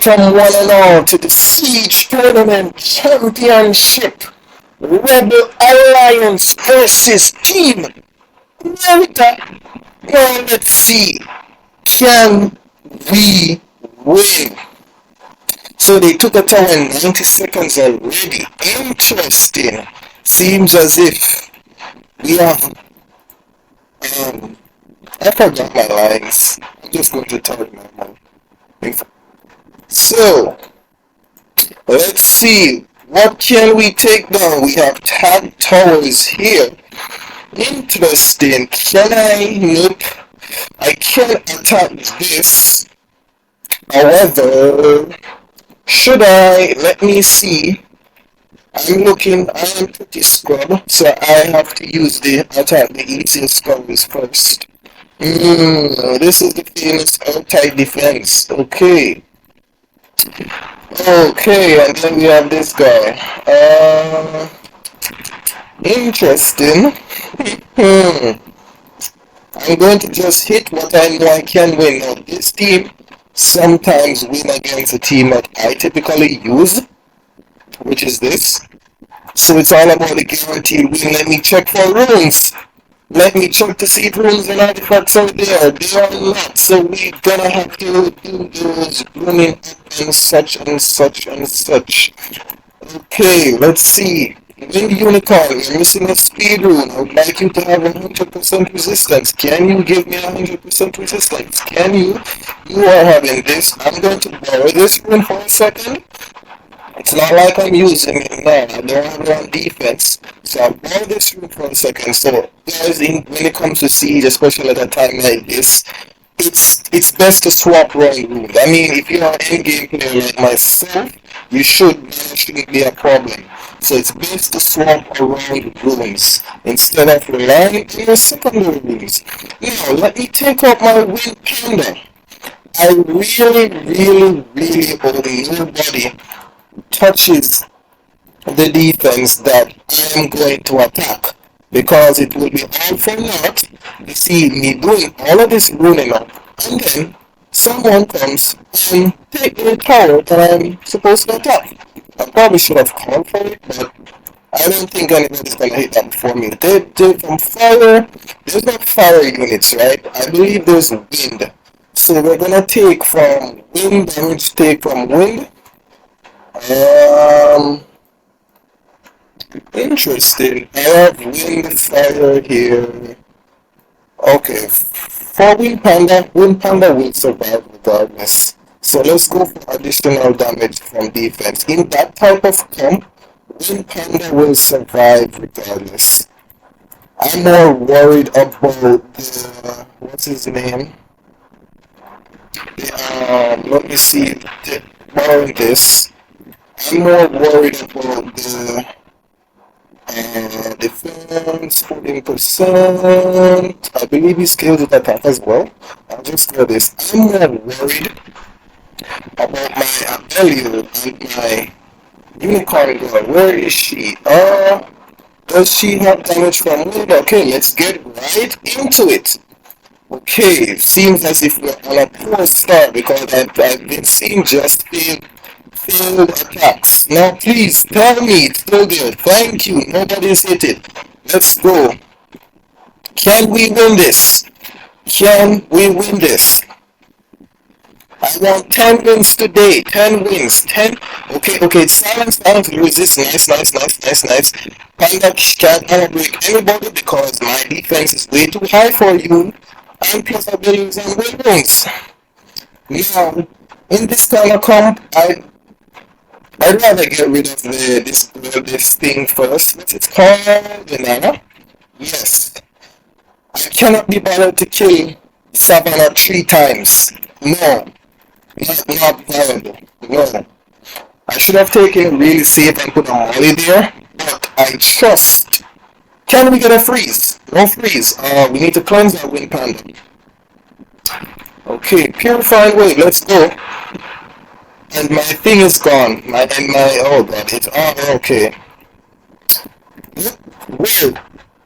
Welcome one and all to the Siege Tournament Championship. Rebel Alliance versus Team Murica. Now let's see. Can we win? So they took a tower in 90 seconds already. Interesting. Seems as if we have I forgot my lines. I'm just going to tell you my mind. So let's see, what can we take down? We have tag towers here. Interesting. Can I? Nope. I can attack this. However, should I? Let me see. I'm pretty scrub, so I have to use the attack the easiest scrubs first. This is the famous outside defense. Okay. Okay, and then we have this guy. Interesting. I'm going to just hit what I know I can win. Now, this team sometimes win against a team that I typically use, which is this. So it's all about the guaranteed win. Let me check for runes. Let me check to see if runes and artifacts are there. They are not, so we're gonna have to do those running up and such and such and such. Okay, let's see. Wind Unicorn, you're missing a speed rune. I would like you to have 100% resistance. Can you give me 100% resistance? Can you? You are having this. I'm going to borrow this rune for a second. It's not like I'm using it now. I don't have it on defense. So I'll borrow this room for a second. So guys, when it comes to siege, especially at a time like this, it's best to swap around rooms. I mean, if you're an in-game player like myself, that shouldn't be a problem. So it's best to swap around rooms instead of relying on your secondary rooms. Now, let me take out my Wind Panda. I really hope nobody touches the defense that I am going to attack, because it will be all for naught. You see me doing all of this running up, and then someone comes and take the tower that I'm supposed to attack. I probably should have called for it, but I don't think anybody's gonna hit that before me. From fire, there's no fire units, right? I believe there's wind. So we're gonna take from wind damage, take from wind. Interesting. I have wind fire here. Okay, for Wind Panda will survive regardless. So let's go for additional damage from defense. In that type of comp, Wind Panda will survive regardless. I'm more worried about the, what's his name? Let me see, borrowing this. I'm more worried about the defense, 14%. I believe he scales with attack as well. I'll just do this. I'm more worried about my Abelio and my Unicorn girl. Where is she? Does she have damage from wind? Okay, let's get right into it. Okay, seems as if we're on a poor start because I've been seeing just failed attacks. Now please tell me it's still there. Thank you. Nobody's hit it. Let's go. Can we win this? Can we win this? I want 10 wins today. 10 wins. 10. Okay. Silence, resist. Nice. Panda can't break anybody because my defense is way too high for you. And plus abilities and wins. Now, in this kind of comp, I'd rather get rid of this thing first. What's it called? Banana? Yes. I cannot be bothered to kill Savannah 3 times. No. Not viable. No. I should have taken it really safe and put a molly there, but I trust. Can we get a freeze? No freeze. We need to cleanse our Wind Panda. Okay, purifying wave, let's go. And my thing is gone. Oh god, it's okay. Whoa.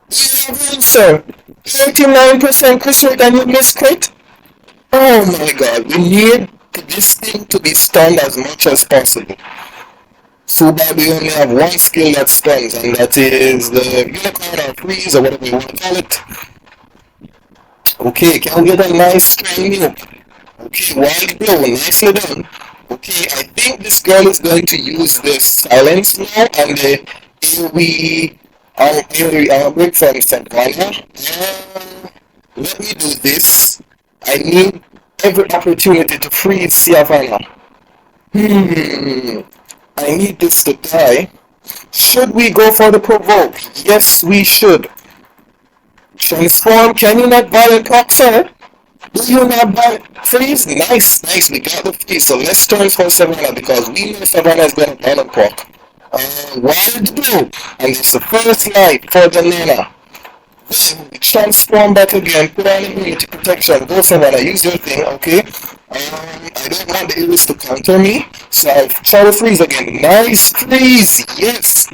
Sir, 89% crit rate and you miss crit? Oh my god, we need this thing to be stunned as much as possible. So that we only have one skill that stuns, and that is the unicorn or freeze or whatever you want to call it. Okay, can we get a nice strong nuke? Okay, wild blow, nicely done. Okay, I think this girl is going to use the silence now and the AoE outbreak from Savannah. Let me do this. I need every opportunity to freeze Savannah. I need this to die. Should we go for the provoke? Yes, we should. Transform, can you not violent proc, sir? Do you not violent freeze? Nice, nice, we got the freeze. So let's turn for Savannah because we know Savannah is going to violent proc. Wild blow, and it's the first light for the Nana. Then we transform back again, put on immunity protection, go Savannah, use your thing, okay? I don't want the Iris to counter me, so I'll try to freeze again. Nice freeze, yes!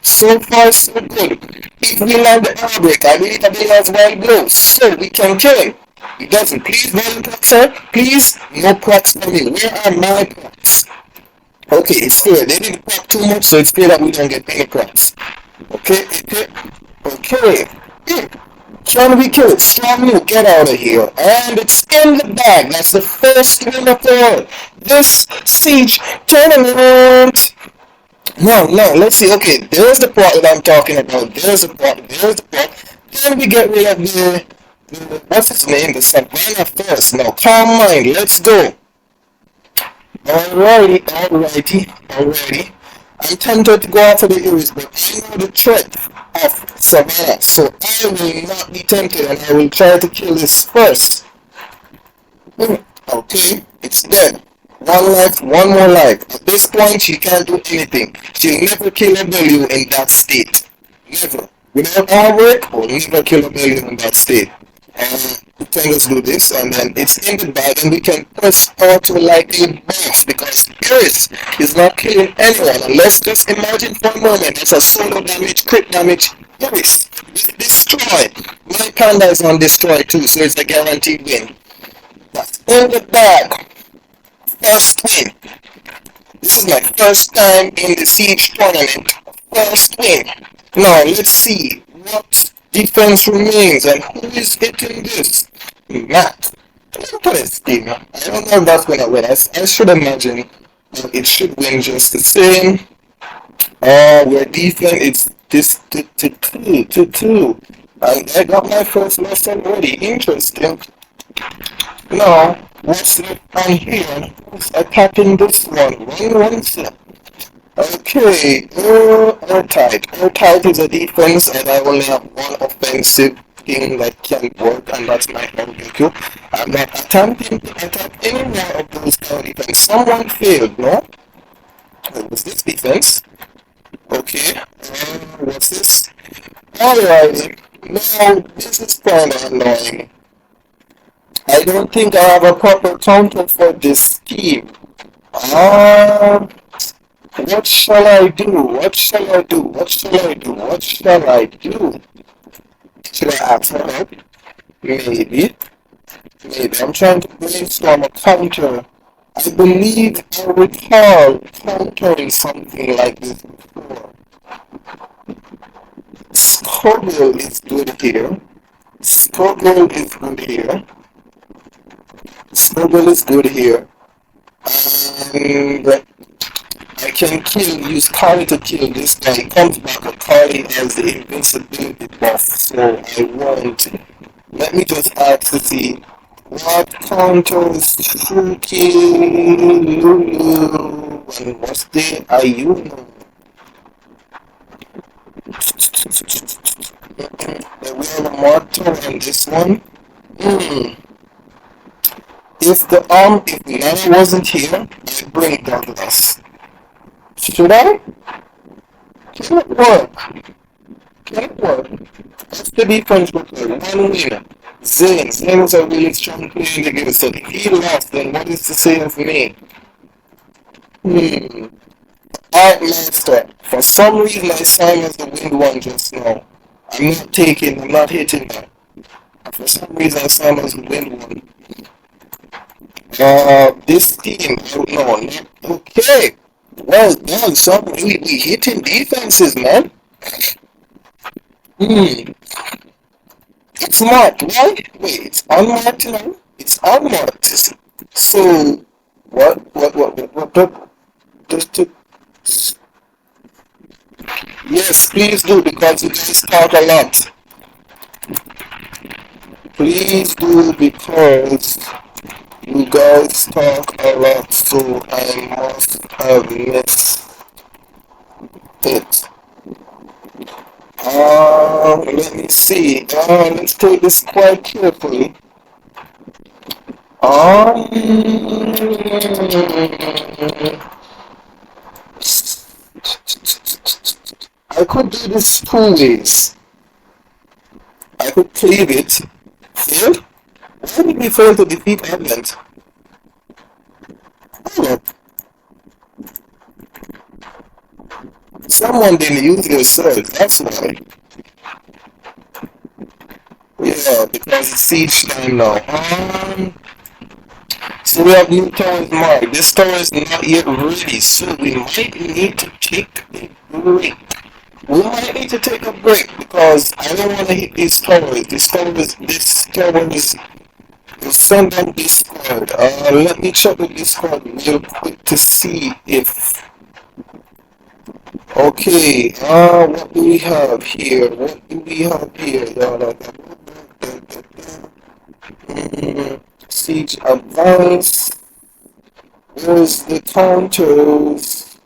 So far, so good. If we land the outbreak, I believe that he has wild blow, so we can kill him. He doesn't. Please, violent proc, sir. Please, no procs for me. Where are my procs? Okay, it's fair. They didn't proc too much, so it's fair that we don't get any procs. Okay, okay. Can we kill it? Strong you, get out of here. And it's in the bag. That's the first win of all this siege tournament. No, let's see. Okay, there's the part that I'm talking about. There's the part. Then we get rid of the what's his name? The Savannah first. Now, calm mind. Let's go. Alrighty. I'm tempted to go after the Iris, but I know the threat of Savannah, so I will not be tempted and I will try to kill this first. Okay, it's dead. One life, one more life. At this point, she can't do anything. She'll never kill a W in that state. Never. Without our work, we'll never kill a W in that state. We can just do this, and then it's in the bag, and we can press auto like a boss because Iris is not killing anyone. And let's just imagine for a moment it's a solo damage, crit damage. Iris with destroy. My panda is on destroy too, so it's a guaranteed win. That's in the bag. First win. This is my first time in the siege tournament. First win. Now let's see what defense remains and who is hitting this. Matt. Interesting. I don't know if that's gonna win. I should imagine it should win just the same. Where defense it's this two. And I got my first loss already. Interesting. Now, what's left on here? Who's attacking this one? One step. Okay, airtight is a defense, and I only have one offensive thing that can work, and that's my barbecue. I'm not attempting to attack any more of those kind of defense. Someone failed, no? It was this defense. Okay, what's this? Alrighty, now this is kind of annoying. I don't think I have a proper counter for this team. What shall I do? Should I ask for help? Maybe. I'm trying to brainstorm a counter. I believe I recall countering something like this before. Scorbel is good here. And I can use Carly to kill this guy. He comes back, but Carly has the invincibility buff, so I won't. Let me just ask to see what counters Shuki, Lulu, and what's the Ayuno. We have a mortar on this one. If Nana wasn't here, I'd bring Douglas. Should I? Can it work? That's the defense record. One win. Zane is a really strong player in the game, so if he lost, then what is to say of me? Art Master. For some reason, I signed as the wind one just now. I'm not hitting that. For some reason, I signed as the wind one. This team, oh, no, not okay. Well done, son. We hitting defenses, man. Hmm. It's marked, right? Wait, it's unmarked now? It's unmarked. So, what, yes, please do, because you guys talk a lot. Please do, because you guys talk a lot, so I must have missed it. Let me see. Let's take this quite carefully. Um, I could do this two ways. I could cleave it. Fail? Why did we fail to defeat Advent? Oh, someone didn't use their sword, that's why. Yeah, because it's siege time now. So we have new towers marked. This tower is not yet ready, so we might need to take a break. We might need to take a break because I don't want to hit these towers. This tower is send on Discord. Let me check the Discord real quick to see if. Okay, what do we have here? What do we have here? Siege advance. Where's the counters?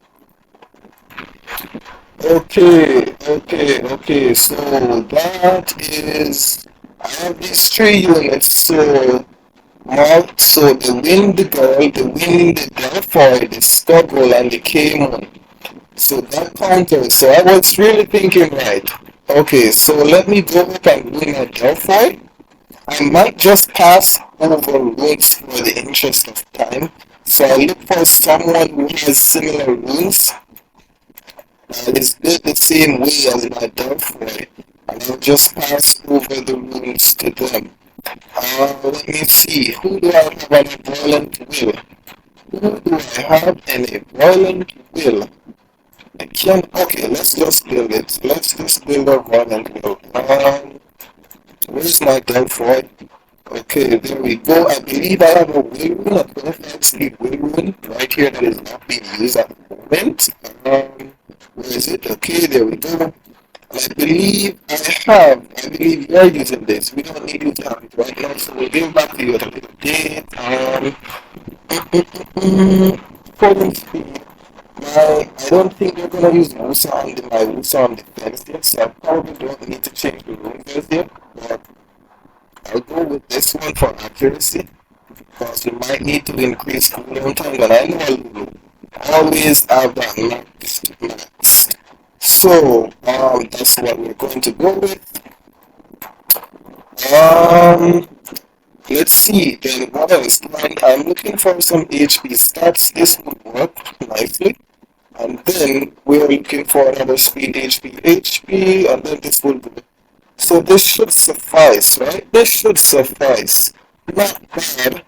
Okay. So that is. I have these three units. So marked. So the wind girl, the wind, the Delphi, the Stuggle, and the Cayman. So that counter. So I was really thinking right. Okay, so let me go up and win a Delphi. I might just pass over runes for the interest of time. So I look for someone who has similar runes that is built the same way as my Delphi. And I'll just pass over the runes to them. Let me see. Who do I have on a violent will? Who do I have in a violent will? I can't. Okay, let's just build it. Let's just build a violent will. Where's my Delphi? Okay, there we go. I believe I have a will rune, a 25 speed will rune right here that is not being used at the moment. Where is it? Okay, there we go. I believe you're using this. We don't need you to have it right now, so we'll give back to you at a later date. Falling speed. I don't think they're gonna use my Wusa on defense yet, so I probably don't need to change the runes yet, but I'll go with this one for accuracy, because we might need to increase cooldown time, and I know I will always have that maxed. So, that's what we're going to go with. Um, let's see, then what else? I'm looking for some HP stats. This would work nicely. And then we're looking for another speed HP, and then this will do. So this should suffice, right? This should suffice. Not bad.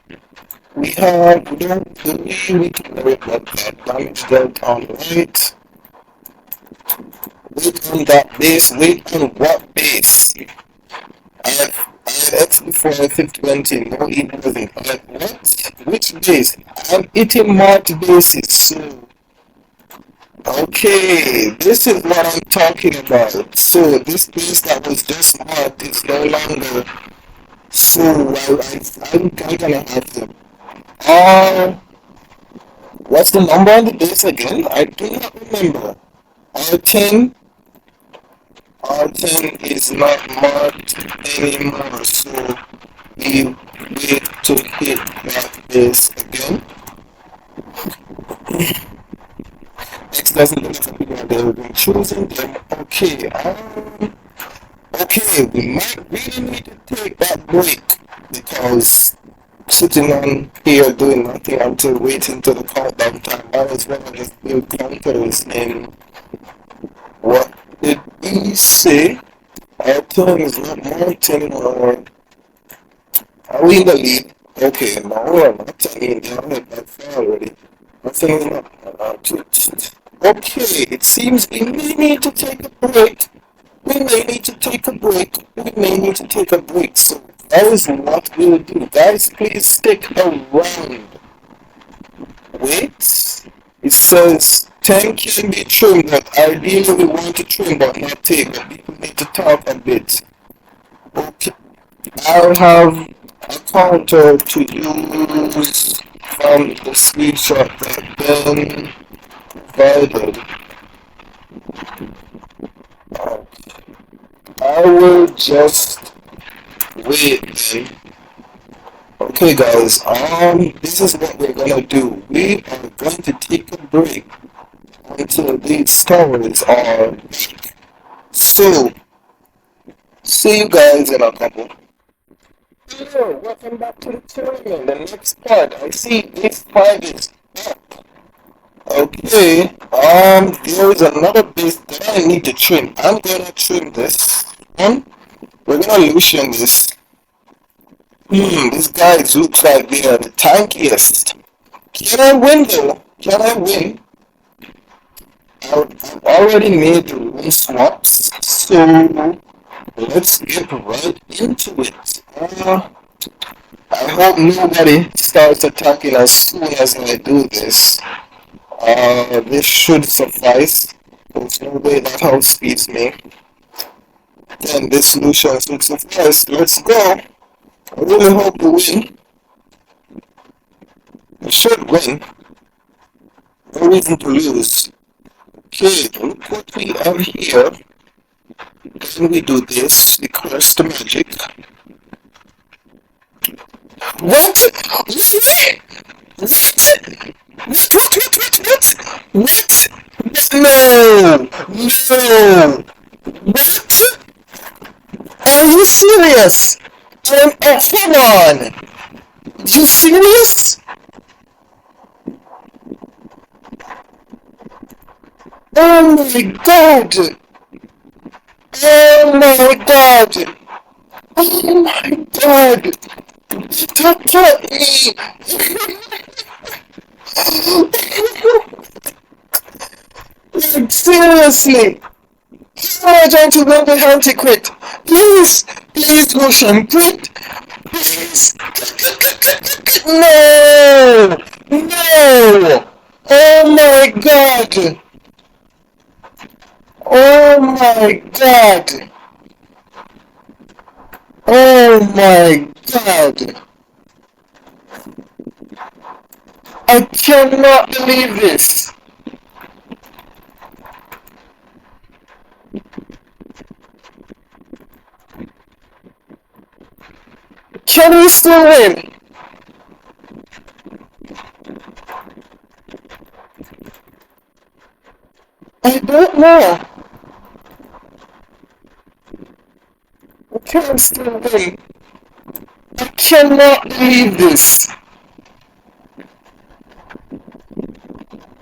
We don't we can worry about that. Damage dealt on right. Wait on that base. Wait on what base? I had X before 5020. No, it wasn't. What? Which base? I'm eating marked bases, so. Okay, this is what I'm talking about. So this base that was just marked is no longer. So I'm gonna have them. Uh, what's the number on the base again? I do not remember. R10, R10 is not marked anymore, so we wait to hit that base again. X doesn't look like people have been choosing them. Okay, we might really need to take that break because sitting on here doing nothing until waiting till the countdown time. I was one of just build counters in what did he say? Our turn is not marked anymore. Are we in the lead? Okay, no, we're not. I mean, they haven't that far already. Nothing is not okay, it seems we may need to take a break. We may need to take a break. We may need to take a break. So that is what we'll do. Guys, please stick around. Wait. It says 10 can be trimmed, but ideally we want to trim but not take. But people need to talk a bit. Okay. I'll have a counter to use from the screenshot that Ben provided. I will just wait then. Okay guys, this is what we're gonna do. We are going to take a break until these stories are back. So, see you guys in a couple. Hello, welcome back to the tournament. The next part, I see this part is up. Okay, there is another base that I need to trim. I'm gonna trim this one. We're gonna loosen this. This guy looks like they are the tankiest. Can I win though? Can I win? I've already made the room swaps, so let's get right into it. I hope nobody starts attacking as soon as I do this. This should suffice. There's no way that outspeeds me. Then this solution should suffice. Let's go. I really hope to win. I should win. No reason to lose. Okay, look what we have here. Can we do this? We curse the magic. What? What? What? No! No! What? Are you serious? Oh, come on! You serious? Oh my god! Oh my god! Oh my god! Don't touch me! Like, seriously! How am I going to win the hunter quit? Please! Please, Roshan, quit! Please! No! No! Oh my god! Oh my god! Oh my god! I cannot believe this! Can we still win? I don't know. I can't still win. I cannot believe this.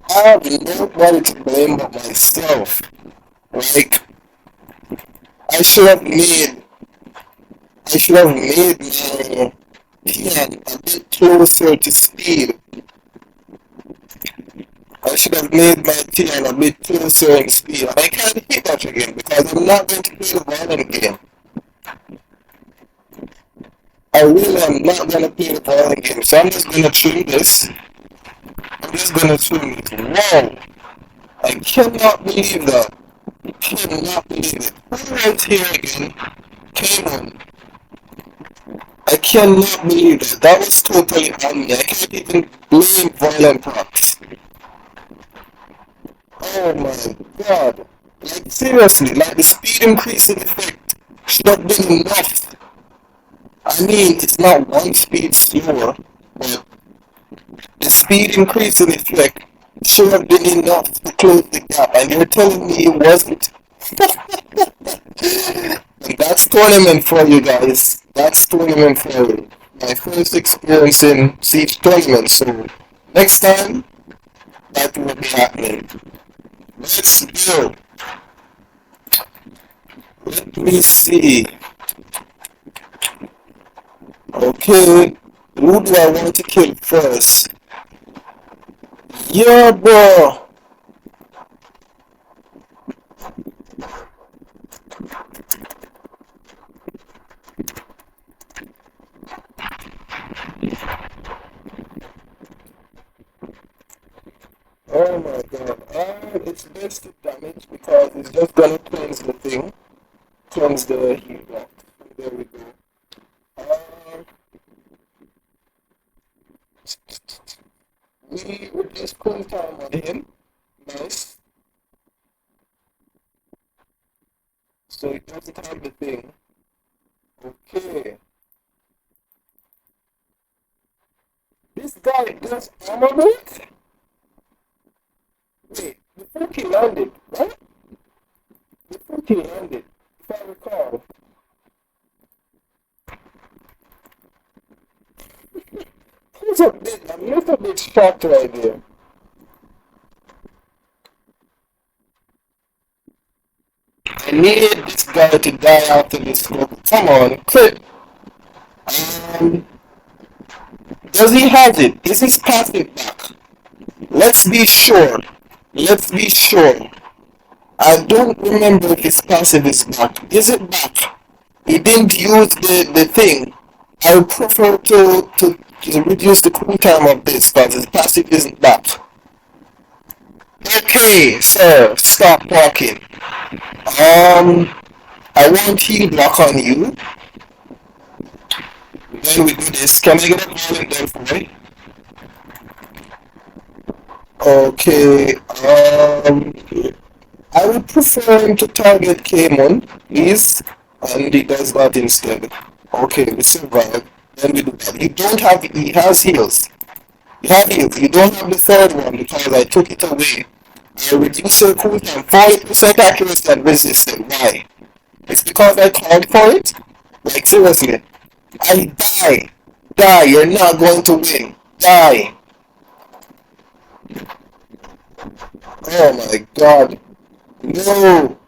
I have nobody to blame but myself. Like, I should have made my piano a bit closer to speed. I should have made my piano a bit closer in speed. And I can't hit that again because I'm not going to play the violin game. I really am not going to play the violin game. So I'm just going to trim this. I'm just going to trim it. Wow! I cannot believe that. I cannot believe it. Who right here again? Came. I cannot believe that. That was totally on me. I can't even blame violent props. Oh my god. Like seriously, like the speed increasing effect should have been enough. I mean, it's not one speed slower, but the speed increasing effect should have been enough to close the gap, and you're telling me it wasn't? And that's tournament for you guys. That's tournament for you. My first experience in Siege tournament, so next time that will be happening. Let's go. Let me see. Okay, Who do I want to kill first? Yeah, bro. Oh my god. It's best to damage because it's just gonna cleanse the thing. Cleanse the heat block. There we go. Um, we just cool time on him. Nice. So it doesn't have the thing. Okay. This guy does armor break? Wait, before he landed, right? Before he landed, if I recall. I'm a little bit shocked right there. I needed this guy to die after this scope. Come on, crit. Um, does he have it? Is his passive back? Let's be sure. Let's be sure. I don't remember if his passive is back. Is it back? He didn't use the thing. I would prefer to reduce the cooltime of this because his passive isn't back. Okay, sir, stop walking. I want heal block on you. Then we do this. Can I get a violent done for me? Okay, I would prefer him to target K-Mon, please, and he does that instead. Okay, we survive. Then we do that. You don't have, he has heals. You have heals. You don't have the third one because I took it away. I reduced your cooldown 40% accuracy and resistant. Why? It's because I called for it? Like, seriously. I die. Die. You're not going to win. Die. Oh my god. No.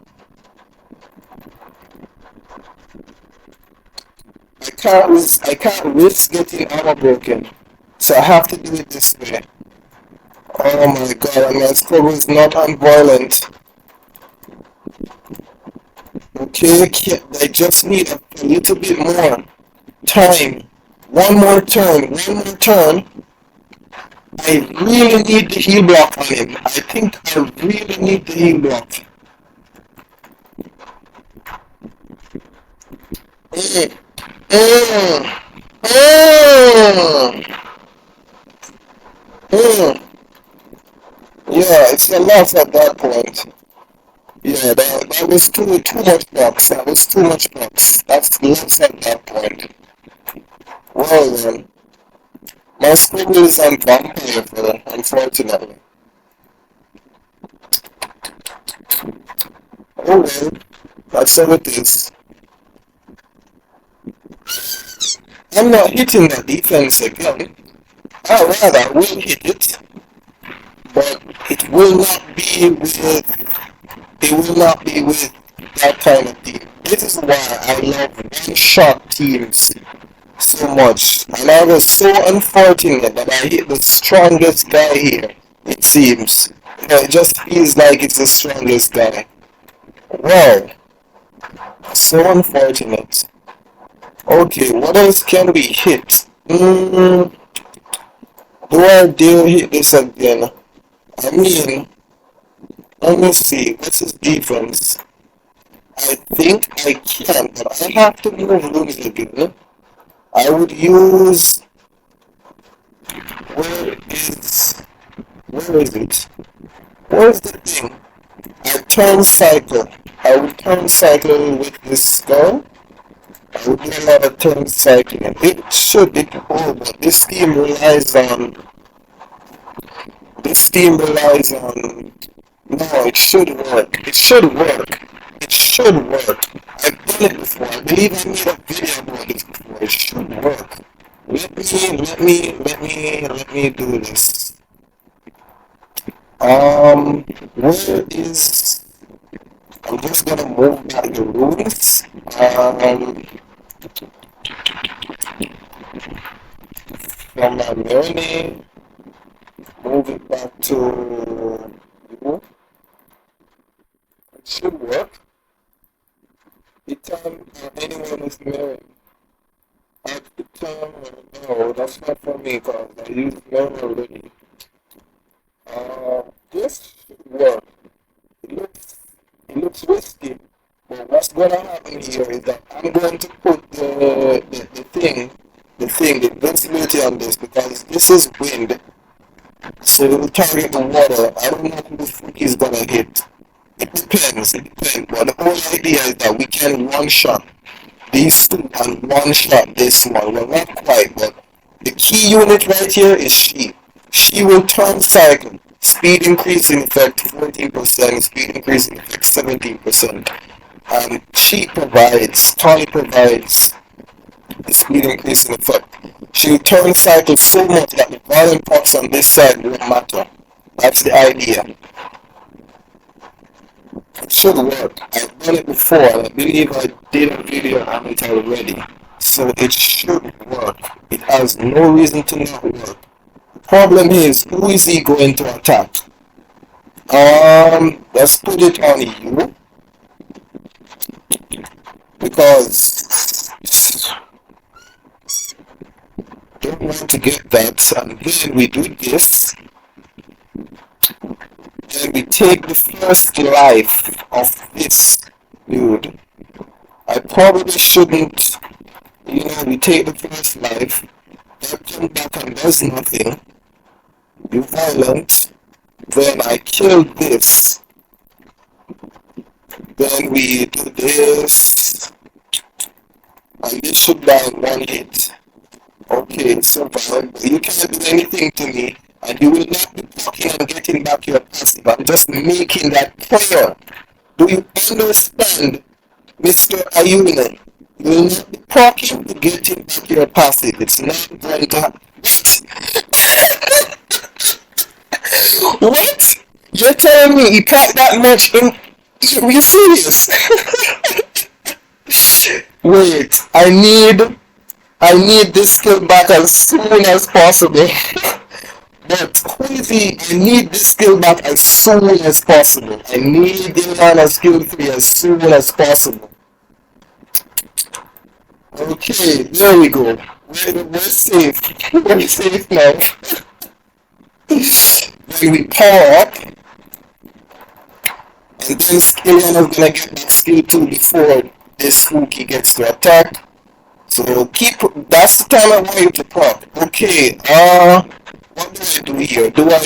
I can't risk getting armor broken. So I have to do it this way. Oh my god, and my score is not unviolent. Okay, I just need a little bit more time. One more turn, one more turn. I really need the heal block on him. I think I really need the heal block. Mm, mm, mm, mm. Yeah, it's a loss at that point. Yeah, that was too much box. That was too much box. That's loss at that point. Well then, my scribble is on vampire filler, unfortunately. Oh well, that's how it is. I'm not hitting that defense again. I rather will hit it, but it will not be with that kind of team. This is why I love one-shot teams so much. And I was so unfortunate that I hit the strongest guy here, it seems. It just feels like it's the strongest guy. Wow, so unfortunate. Okay, what else can we hit? Do I dare hit this again? I mean, let me see, what's his defense? I think I can, but I have to move rooms again. I would use... Where is... Where is it? Where's the thing? I turn cycle. I would turn cycle with this skull. I would do a lot of turn cycling. It should be cool, but this team relies on... This team relies on... No, it should work. It should work. It should work. I've done it before. I believe I made a video about this before. It should work. Let me do this. Where is... I'm just gonna move back the runes. from my marinade, move it back to you. It should work. Anytime anyone is married, at the time, no, that's not for me because I use Mary already. This should work. It looks, it looks risky, but what's gonna happen here is that I'm going to put the invincibility on this because this is wind, so it will target the water. I don't know who the freak is gonna hit. It depends. But the whole idea is that we can one shot these two and one shot this one. Well, not quite, but the key unit right here is she. She will turn cycle. Speed increase in effect 14%, speed increase in effect 17%. And Tony provides the speed increase in effect. She will turn cycle so much that the volume procs on this side won't matter. That's the idea. It should work. I've done it before and I believe I did a video on it already. So it should work. It has no reason to not work. The problem is, who is he going to attack? Let's put it on you. Because don't want to get that. And then we do this. Then we take the first life of this dude. I probably shouldn't, we take the first life, then come back and does nothing, be violent, then I kill this, then we do this, and this should die in one hit. Okay, so you can't do anything to me. And you will not be talking and getting back your passive. I'm just making that clear. Do you understand, Mr. Ayuna? You will not be talking to getting back your passive. It's not going to happen. What? What? You're telling me you packed that much in... Are you serious? Wait, I need this skill back as soon as possible. But Queasy, I need this skill back as soon as possible. I need him on a skill 3 as soon as possible. Okay, there we go. We're safe. We're safe now. When we power up, and then Skillian is gonna get that skill 2 before this spooky gets to attack. So that's the time I want you to proc. Okay, what do I do here? Do I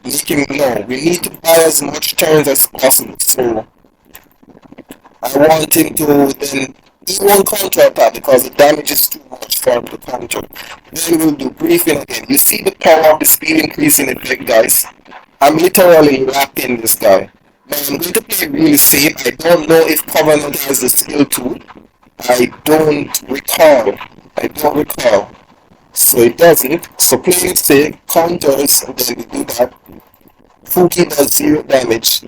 make him? No, we need to buy as much turns as possible. So I want him to then he won't counter attack because the damage is too much for him to counter. Then we'll do briefing again. You see the power of the speed increasing effect, guys. I'm literally wrapping this guy. Now I'm going to play really safe. I don't know if Covenant has the skill too. I don't recall. So it doesn't. So playing it safe, counters, and then we do that. Fuki does 0 damage.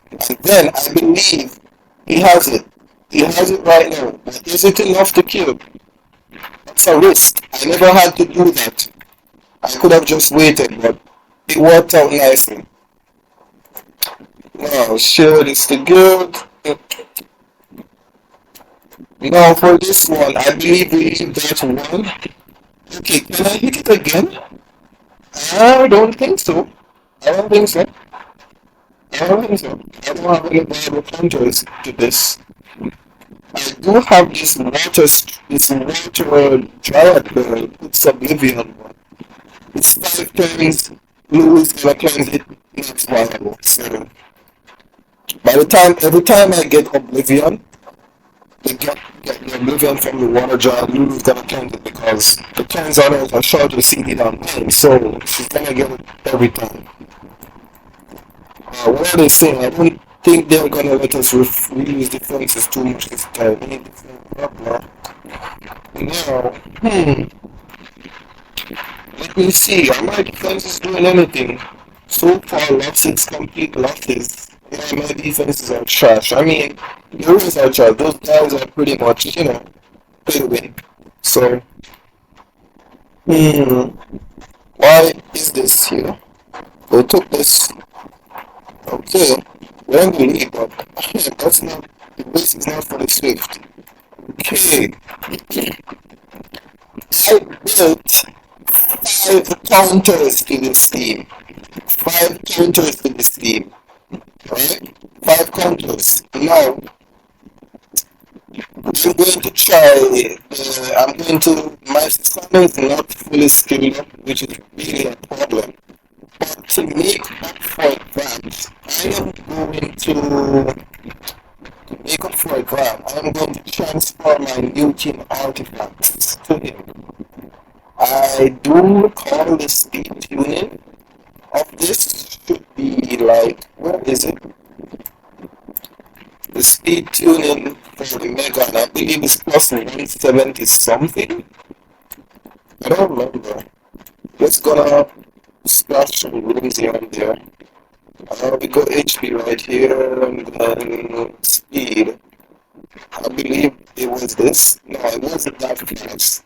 And then I believe he has it. He has it right now. But is it enough to kill? That's a risk. I never had to do that. I could have just waited, but it worked out nicely. Now, share this to guild. Now for this one, I believe we leave that one. Okay, can I hit it again? I don't think so. I don't think so. I don't have any viable counters to this. I do have this water dryad girl, it's Oblivion one. It's 5 turns, lose, gonna cleanse it, not viable. So every time I get Oblivion, they get the Oblivion from the water jar, Lulu's gonna cleanse it because the turns on it are short to see it on time, so she's gonna get it every time. What are they saying? I don't think they're gonna let us reuse defenses too much this time. We need defense up now. Now, let me see. Are my defenses doing anything? So far, losses, complete losses. Yeah, my defenses are trash. I mean, the rules are trash. Those guys are pretty much, pay to win. So, Hmm. Why is this here? We took this. Okay. We're in the lead, but that's not. The race is not for the swift. Okay. I built five counters to this team. Five counters to this team. Right? Five counters. Now, I'm going to try. I'm going to. My stamina is not fully skilled up, which is really a problem. But to make up for that, I am going to make up for that. I am going to transfer my new king artifacts to him. I do recall the speed tuning of this should be like, where is it? The speed tuning for the Megan, I believe it's plus 170 something. I don't remember. Just gonna splash some rooms here and there. We got HP right here and then speed. I believe it was this. No, it wasn't that fast.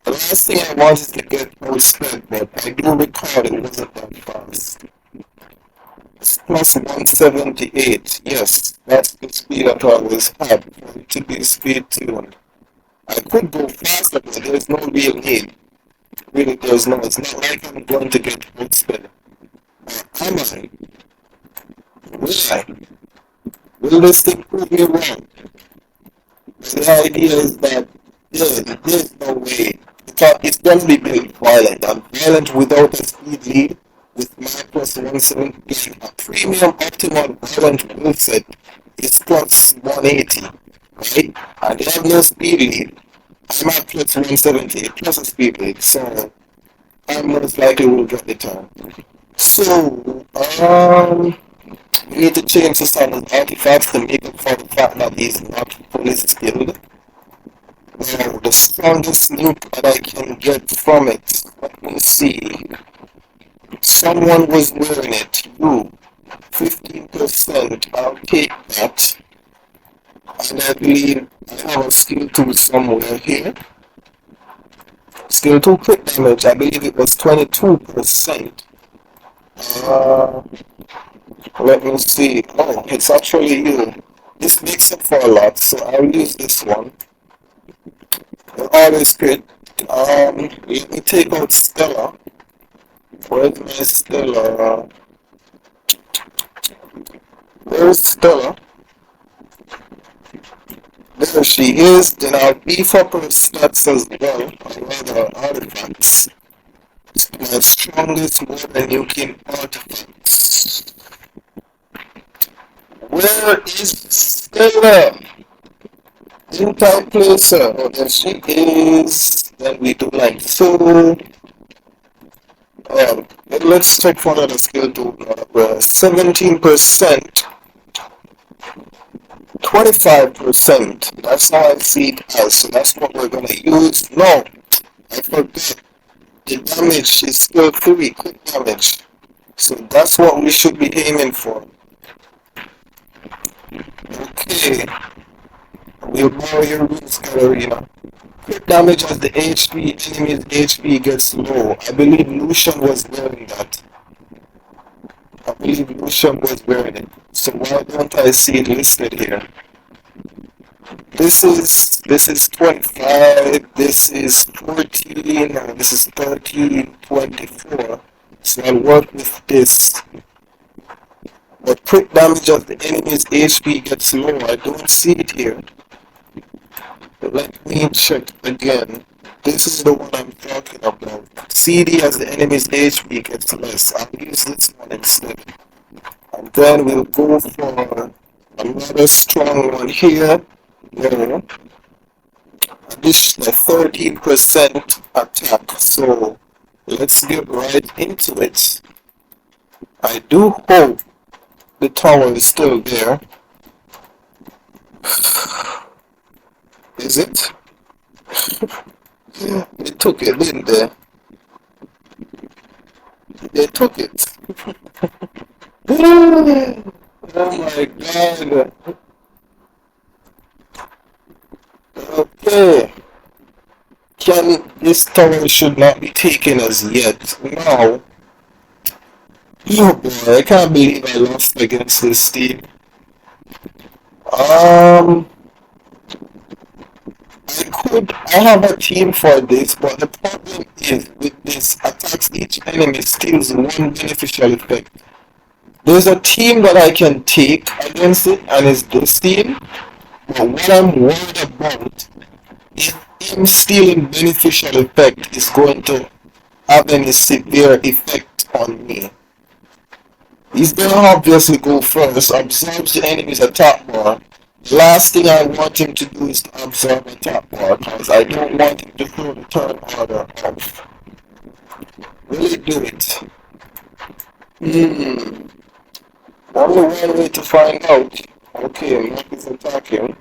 The last thing I want is to get outspent, but I do recall it wasn't that fast. It's plus 178. Yes, that's the speed I thought was had for it to be speed tuned. I could go faster, but there's no real need. Really, there's no. It's not like I'm going to get outspent. Am I? Will I? Will this thing prove me wrong? The idea is that there's no way. It's going to be built violent. And violent without a speed lead with my plus 170. A premium optimal violent will set is plus 180. Right? And they have no speed lead. I'm at plus 170 plus a speed lead. So I most likely will get the turn. So, we need to change the standard artifacts to make up for the fact that he's not fully skilled. Now, the strongest nuke that I can get from it, let me see. Someone was wearing it. You, 15%. I'll take that. And I believe I have a skill 2 somewhere here. Skill 2 crit damage, I believe it was 22%. Let me see. Oh, it's actually you. This makes up for a lot, so I'll use this one. Always crit. Let me take out Stella. Where's my Stella? Where's Stella? There she is. Then I'll beef up her stats as well on other artifacts. My strongest weapon you can artifacts. Where is Stella? Didn't I place her? Oh, there she is. Then we do like so. Let's check for another skill to 17%, 25%. That's how I see it as. So that's what we're gonna use. No, I forgot. The damage is still 3, quick damage. So that's what we should be aiming for. Okay. We'll borrow your runes, Katarina. Quick damage as the enemy's HP gets low. I believe Lucian was wearing that. I believe Lucian was wearing it. So why don't I see it listed here? This is 25, this is 14, no, this is 13, 24. So I'll work with this. But quick damage as the enemy's HP gets low. I don't see it here. Let me check again. This is the one I'm talking about. CD as the enemy's HP gets less. I'll use this one instead. And then we'll go for another strong one here. No. Additional 13% attack. So let's get right into it. I do hope the tower is still there. Is it? They took it, didn't they? They took it. Oh my god. Okay. this tower should not be taken as yet. Now, oh boy, I can't believe I lost against this team. Um, I have a team for this, but the problem is with this attacks each enemy steals one beneficial effect. There's a team that I can take against it, and it's this team. But what I'm worried about is him stealing beneficial effect is going to have any severe effect on me. He's gonna obviously go first, absorbs the enemy's attack bar. Last thing I want him to do is to absorb attack bar, because I don't want him to throw the third order off. Will he do it? Only one way to find out. Okay, Mark is attacking.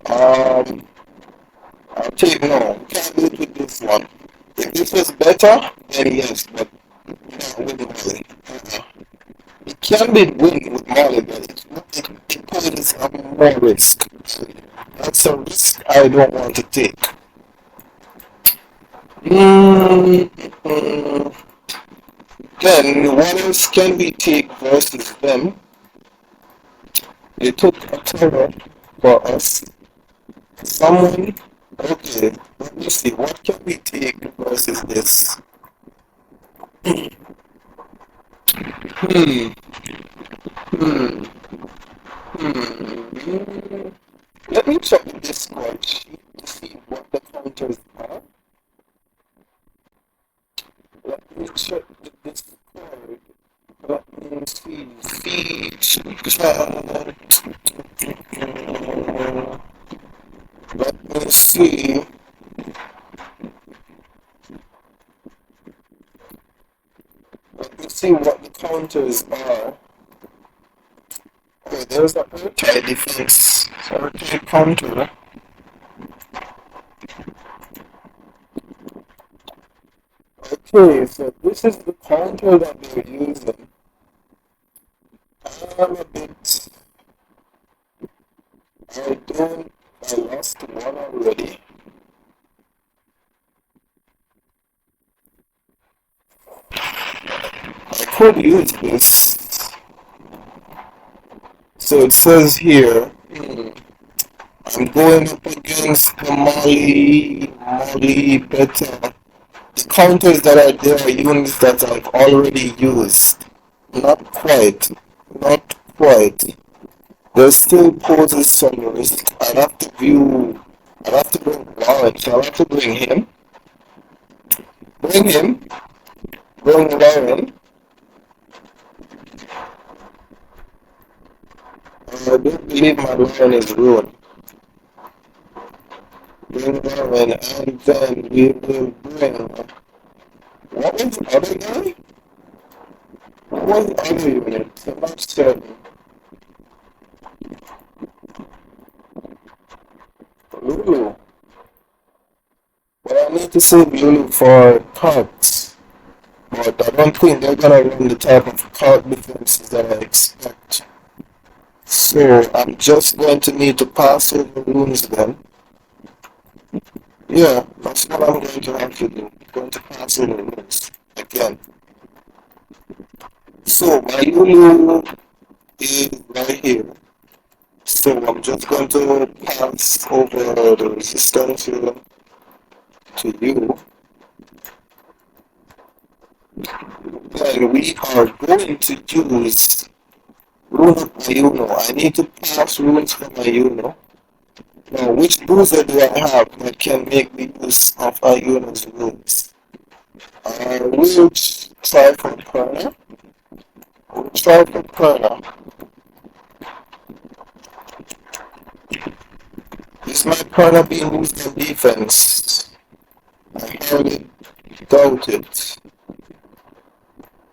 I'll take no. Can't do it with this one. If this was better, then yes, but not with Molly. It can be win with Molly, but it poses a more risk. That's a risk I don't want to take. Then what else can we take versus them? They took a terror for us. Someone, okay, let me see, what can we take versus this? Hmm, hmm, hmm. Let me check the Discord sheet to see what the counters are. Let me check the Discord. Let me see. Feature. Let me see. Let me see what the counters are. Okay, there's a airtight defense. Airtight counter. Okay, so this is the counter that they're using. I'm a bit. I lost one already. I could use this. So it says here, I'm going up against the Molly Beta. The counters that are there are units that I've already used. Not quite. Not quite. There still poses some risk. I'd have to bring Lawrence. I'll have to bring him. Bring him. Bring Lauren. I don't believe my Lauren is ruined. Bring Lauren, and then we will bring. What was the other guy? What was the other unit? I'm not certain. Lulu. Well, I need to save Lulu for cards. But I don't think they're gonna run the type of card defenses that I expect. So I'm just going to need to pass over runes then. Yeah, that's what I'm going to have to do. I'm going to pass over runes again. So my Lulu is right here. So I'm just going to pass over the resistance here to you. And we are going to use rune of Ayuno. I need to pass runes from Ayuno. Now, which booster do I have that can make the use of Ayuno's runes? We'll try for Perna. We'll try for Perna. Is my Perna being used in defense? I highly doubt it.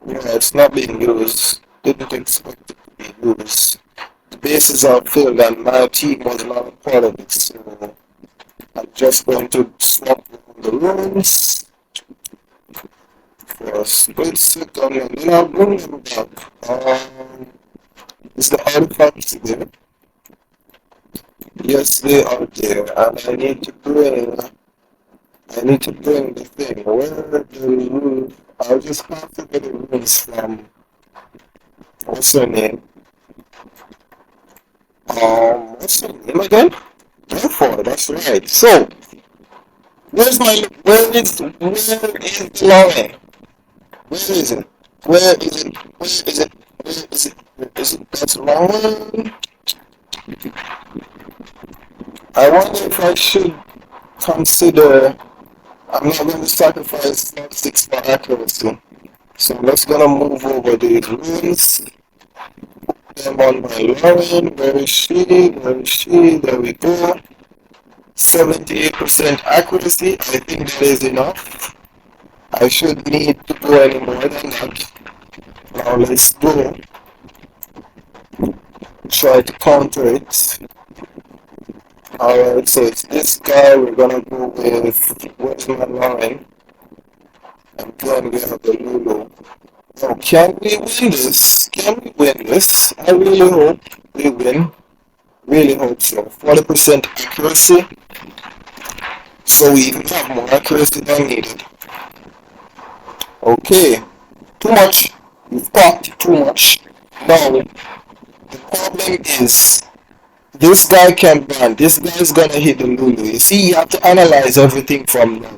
Yeah, it's not being used. Didn't expect it to be used. The bases are filled and my team was not a part of it, so I'm just going to swap the runes for a split second and then I'll bring them back. Is the artifacts there? Yes, they are there, and I need to bring I need to bring the thing. Where the I'll just have to get the runes from what's her name? What's her name again? Therefore, that's right. So, where is Lauren? Where is it? Where is it? Where is it? Where is it? Where is it? That's Lauren. I wonder if I should consider. I'm not going to sacrifice six for accuracy. So let's gonna move over these runes. Them on my Lauren. Where is she? Where is she? There we go. 78% accuracy. I think that is enough. I should need to go any more than that. Now let's go. Try to counter it. Alright, so it's this guy. We're gonna go with. Where's my line? And then we have the Lulu. Now, can we win this? Can we win this? I really hope we win. Really hope so. 40% accuracy. So we even have more accuracy than needed. Okay. Too much. We've got too much. Now, the problem is this guy can ban. This guy's gonna hit the Lulu. You see, you have to analyze everything from now.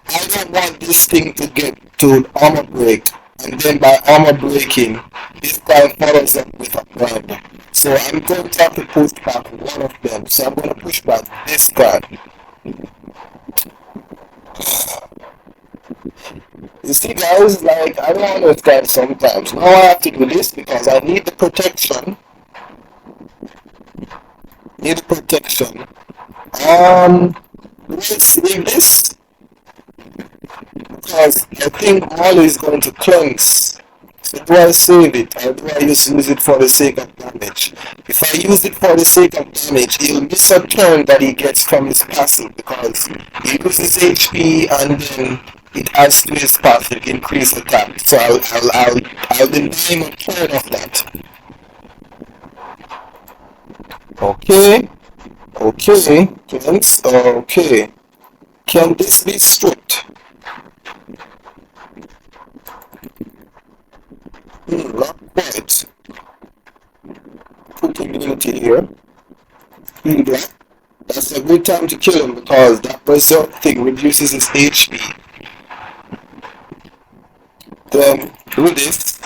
I don't want this thing to get to armor break, and then by armor breaking, this guy follows up with a blind. So I'm going to have to push back one of them. So I'm going to push back this guy. You see, guys, like, I don't understand sometimes. Now I have to do this because I need the protection. Need the protection. Let's save this. Because I think Molly is going to cleanse. So do I save it or do I just use it for the sake of damage? If I use it for the sake of damage, he'll miss a turn that he gets from his passive because he loses HP and then it adds to his passive, increase attack. So I'll deny him a turn of that. Okay. Okay. Cleanse. Okay. Can this be stripped? Not quite. Put immunity here. Heal that. That's a good time to kill him because that berserk thing reduces his HP. Then do this.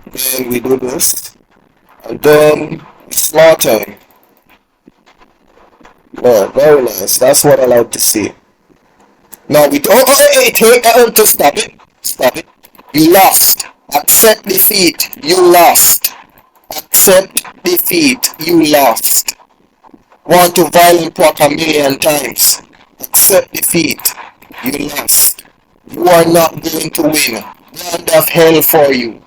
Then we do this. And then we slaughter him. Yeah, very nice. That's what I like to see. Now we to stop it. Stop it. You lost. Accept defeat. You lost. Accept defeat. You lost. Want to violent proc a million times. Accept defeat. You lost. You are not going to win. Land of hell for you.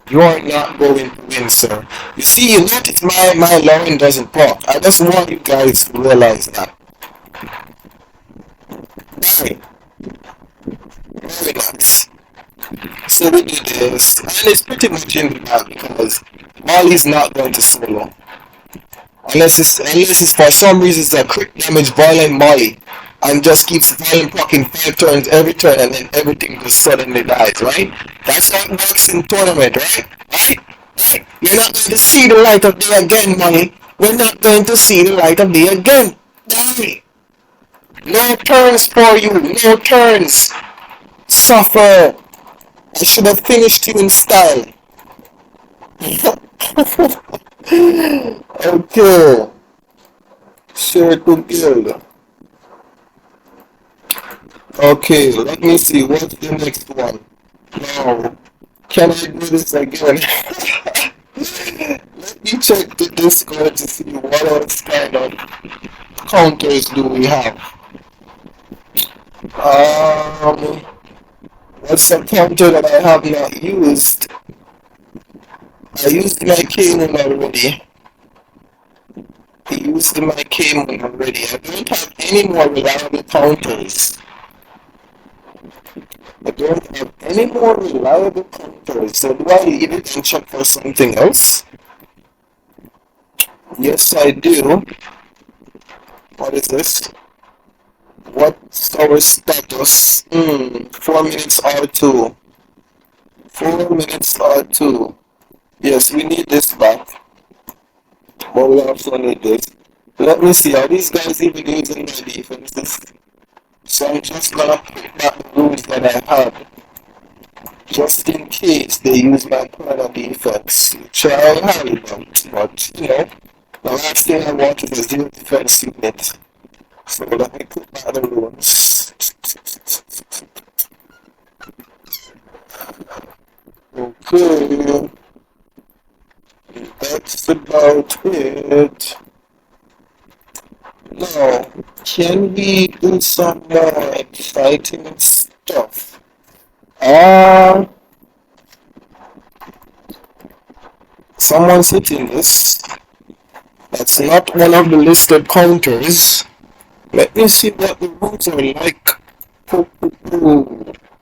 You are not going to win, sir. You see, you notice my line doesn't proc. I just want you guys to realize that. Very nice. So we do this, and it's pretty much in the bag because Molly's not going to solo. Unless it's for some reason it's a crit damage violent Molly and just keeps violent procking 5 turns every turn and then everything just suddenly dies, right? That's how it works in tournament, right? Right? You're not going to see the light of day again, Molly. We're not going to see the light of day again. Die! No turns for you, no turns. Suffer. I should have finished you in style. Okay. Share to guild. Okay, let me see. What's the next one? Now, can I do this again? Let me check the Discord to see what else kind of counters do we have. What's a counter that I have not used? I used my K-Moon already. I used my K-Moon already. I don't have any more reliable counters. I don't have any more reliable counters. So do I leave it and check for something else? Yes, I do. What is this? What's our status? 4 minutes R2. 4 minutes R2. Yes, we need this back. But we also need this. Let me see, are these guys even using my defenses? So I'm just gonna put back the rules that I had. Just in case they use my corner defense. Which I highly doubt. But, the last thing I want is a zero defense unit. So let me put back the rules. Okay. That's about it. Now, can we do some more exciting stuff? Someone's hitting this. That's not one of the listed counters. Let me see what the rules are like.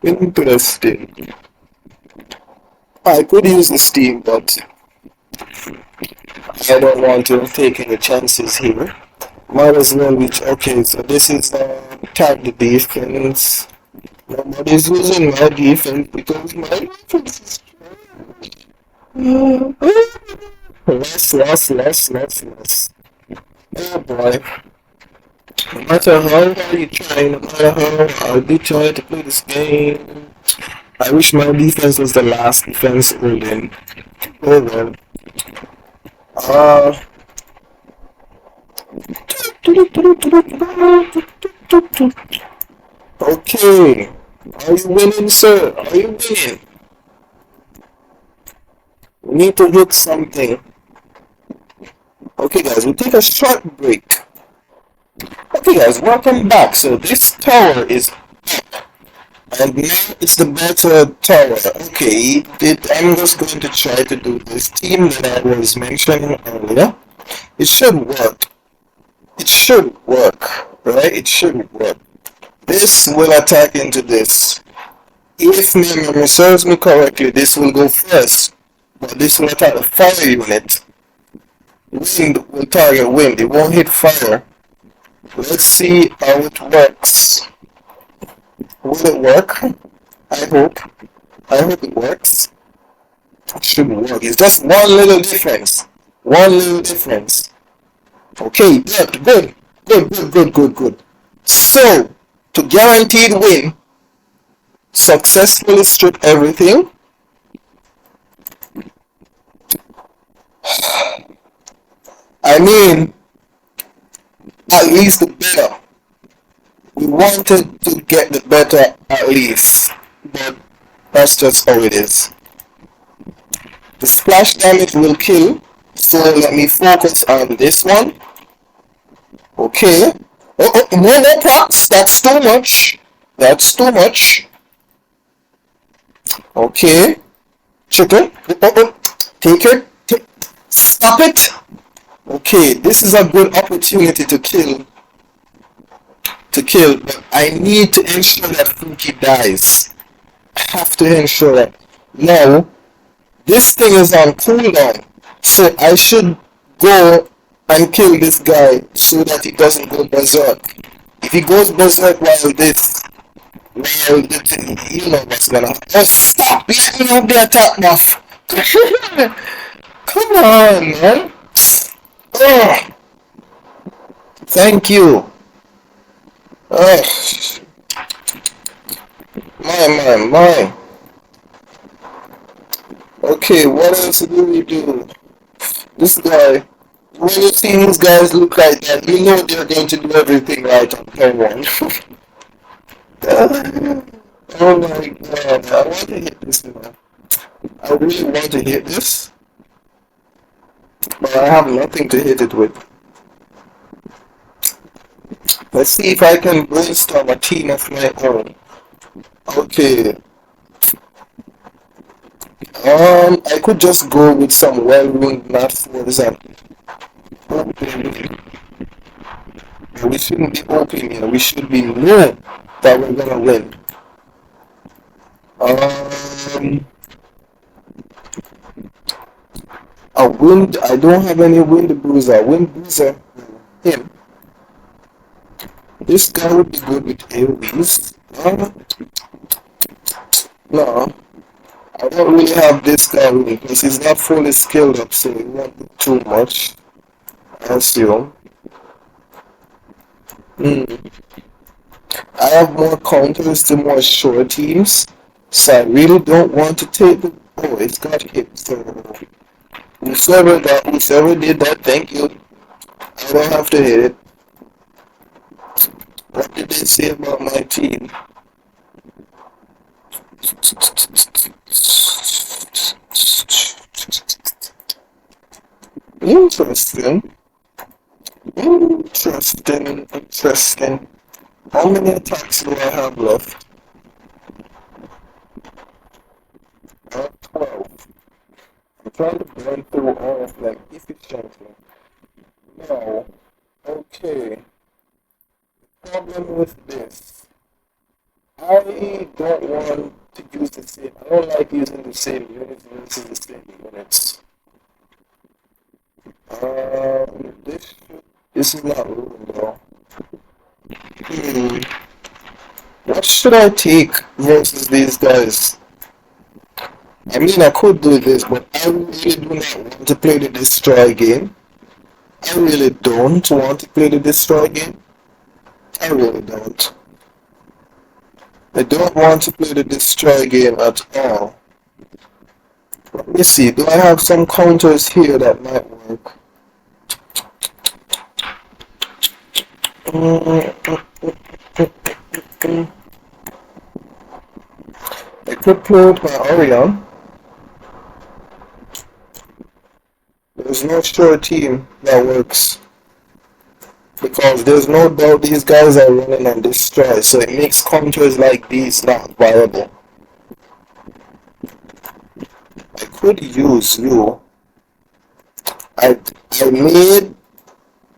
Interesting. I could use the steam, but I don't want to take any chances here. Might as well reach. Okay, so this is tag the defense. Nobody's using my defense because my defense is less. Oh boy. No matter how hard you try, no matter how hard you try to play this game, I wish my defense was the last defense holding. Oh well. Okay. Are you winning, sir? Are you winning? We need to hit something. Okay, guys, we'll take a short break. Okay, guys, welcome back. So this tower is up, and now it's the better tower. Okay, I'm just going to try to do this team that I was mentioning earlier. It should work. It should work, right? It should work. This will attack into this. If memory serves me correctly, this will go first, but this will attack the fire unit. Wind will target wind, it won't hit fire. Let's see how it works. Will it work? I hope. I hope it works. It should work. It's just one little difference. One little difference. Okay, good. So, to guaranteed win, successfully strip everything. I mean, at least the better. We wanted to get the better at least, but that's just how it is. The splash damage will kill, so let me focus on this one. Okay. No procs, that's too much. That's too much. Okay. Chicken. Take it. Stop it. Okay, this is a good opportunity to kill. But I need to ensure that Fuki dies. I have to ensure that. Now, this thing is on cooldown, so I should go and kill this guy so that he doesn't go berserk. If he goes berserk while this, you know what's gonna happen. Oh, stop! Let me have the attack buff. Come on, man. Oh, thank you. Oh, my. Okay, what else do we do? This guy. When you see these guys look like that, you know they're going to do everything right on turn one. Oh my god, I want to hit this now. I really want to hit this, but I have nothing to hit it with. Let's see if I can brainstorm a team of my own. Okay. I could just go with some well-winged nat 4s and open. We shouldn't be open here. We should be known that we're gonna win. A wind. I don't have any wind bruiser. Wind bruiser. Him. This guy would be good with AoEs. No, I don't really have this guy with me because he's not fully skilled up, so it won't be too much. I assume. Hmm. I have more counters to more short teams, so I really don't want to take the. Oh, it's got hit. So whoever did that, thank you. I don't have to hit it. What did they say about my team? Interesting. Interesting. How many attacks do I have left? 12. I'm trying to burn through all of them efficiently. Now, okay. Problem with this. I don't want to use the same. I don't like using the same units versus the same units. This is not ruined though. Hmm. What should I take versus these guys? I mean, I could do this, but I really do not want to play the destroy game. I really don't want to play the destroy game. I really don't. I don't want to play the destroy game at all. Let me see, do I have some counters here that might work? I could play with my Orion. There's no sure team that works. Because there's no doubt these guys are running on destroy, so it makes counters like these not viable. I could use you. I made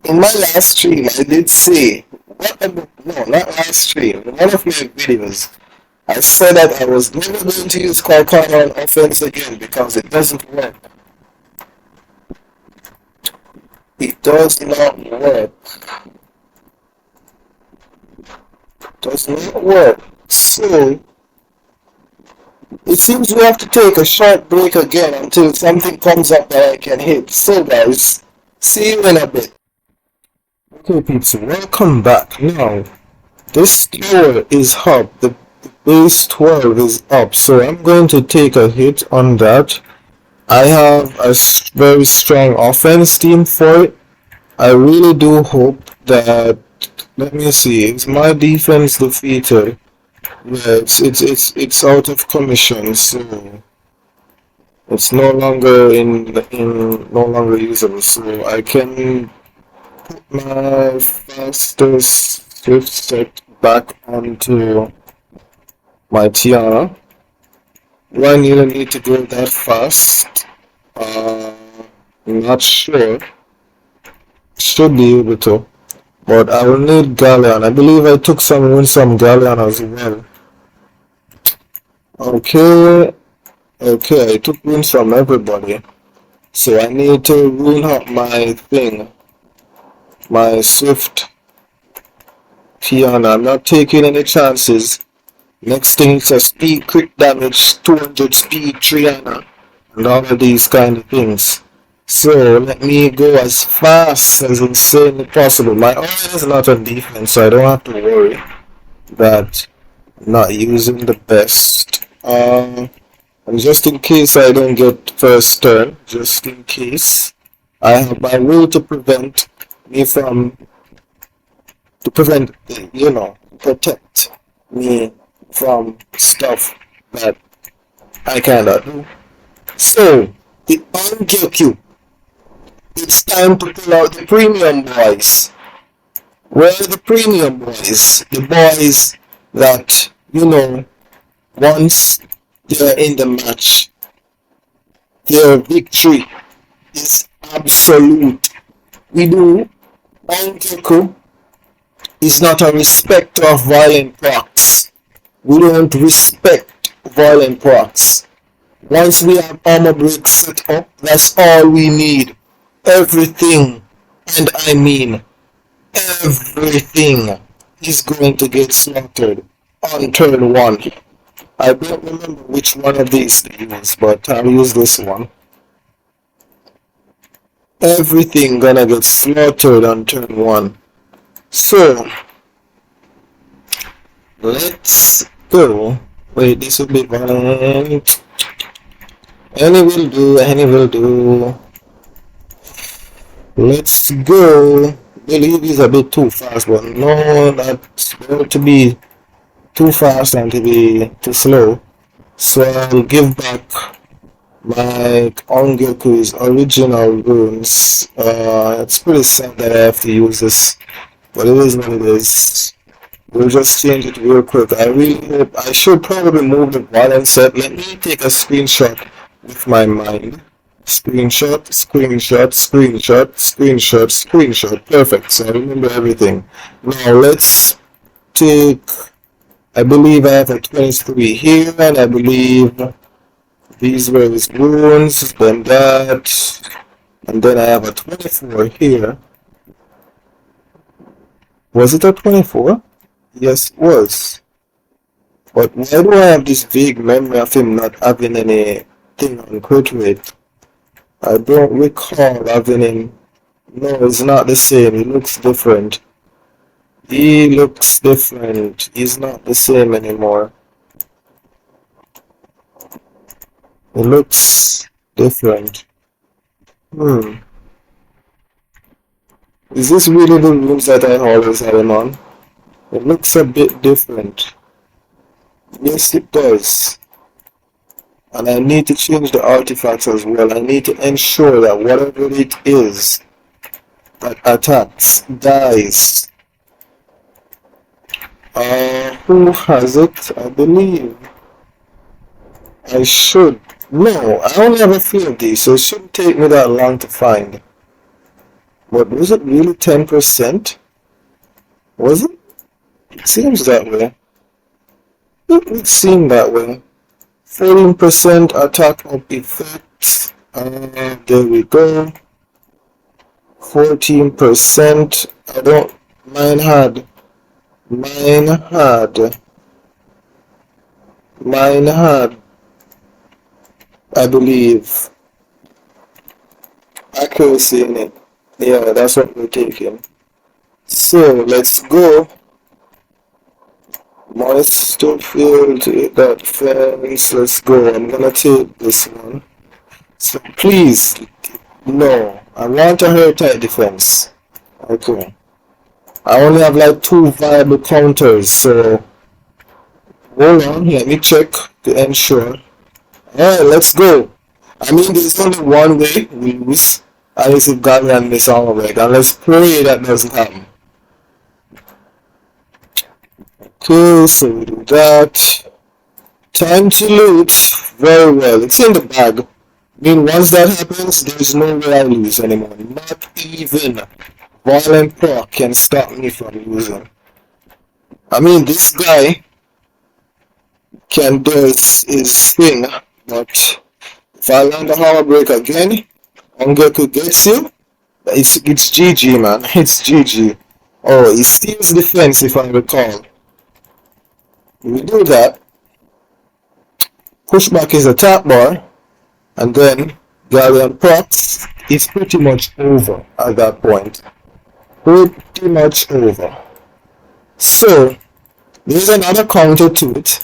in my last stream I did say no, not last stream, in one of my videos I said that I was never going to use Carcana on offense again because it doesn't work. It does not work. Does not work. So it seems we have to take a short break again until something comes up that I can hit. So guys, see you in a bit. Okay peeps, welcome back. Now, this tower is up. The base 12 is up. So I'm going to take a hit on that. I have a very strong offense team for it. I really do hope that, let me see, is my defense defeated? Yeah, it's out of commission, so it's no longer no longer usable. So I can put my fastest swift set back onto my Tiana. Do I really need to go that fast? I'm not sure. Should be able to. But I will need Galleon. I believe I took some runes from Galleon as well. Okay, okay, I took runes from everybody. So I need to rune up my thing. My Swift Tiana. I'm not taking any chances. Next thing is a speed crit damage, 200 speed Triana, and all of these kind of things. So let me go as fast as insanely possible. My army is not on defense, so I don't have to worry that I'm not using the best. And just in case I don't get first turn, just in case, I have my will to prevent me from, protect me from stuff that I cannot do. So, the Ongekyu, it's time to pull out the premium boys. Where are the premium boys? The boys that, once they're in the match, their victory is absolute. We do. Ongekyu is not a respecter of violent procs. We don't respect violent procs. Once we have armor break set up, that's all we need. Everything, and I mean everything, is going to get slaughtered on turn 1. I don't remember which one of these to use, but I'll use this one. Everything gonna get slaughtered on turn 1. So, let's go. Wait, this will be violent. Any will do, any will do. Let's go. Believe he's a bit too fast, but no, that's better to be too fast than to be too slow. So I'll give back my Ongoku's original runes. It's pretty sad that I have to use this, but it is what it is. We'll just change it real quick. I really hope I should probably move the balance set. Let me take a screenshot with my mind. Screenshot, screenshot, screenshot, screenshot, screenshot. Perfect. So I remember everything. Now let's take, I believe I have a 23 here, and I believe these were his runes, then that, and then I have a 24 here. Was it a 24? Yes, it was. But why do I have this vague memory of him not having anything on crit rate? I don't recall having him. No, it's not the same. He looks different. He looks different. He's not the same anymore. It looks different. Is this really the rules that I always had him on? It looks a bit different. Yes, it does. And I need to change the artifacts as well. I need to ensure that whatever it is that attacks dies. Who has it? I believe I should. No, I only have a few of these, so it shouldn't take me that long to find. But was it really 10%? Was it? It seems that way. It would seem that way. 14% attack of effect. There we go. 14%. I don't. Mine had. I believe, accuracy in it. Yeah, that's what we're taking. So let's go. Monster field, that fence. Let's go. I'm gonna take this one. So please, no. I want a hair tight defense. Okay. I only have like 2 viable counters, so hold on. Let me check to ensure. Alright, let's go. I mean, there's only one way we lose, and it's if God ran this all right. And let's pray that doesn't happen. Okay, so we do that. Time to loot. Very well. It's in the bag. I mean, once that happens, there's no way I lose anymore. Not even violent proc can stop me from losing. I mean, this guy can do his thing, but if I land a hammer break again, Ongoku gets you. It's GG, man. It's GG. Oh, he steals defense if I recall. We do that. Push back his attack bar, and then Galleon procs is pretty much over at that point. Pretty much over. So there's another counter to it,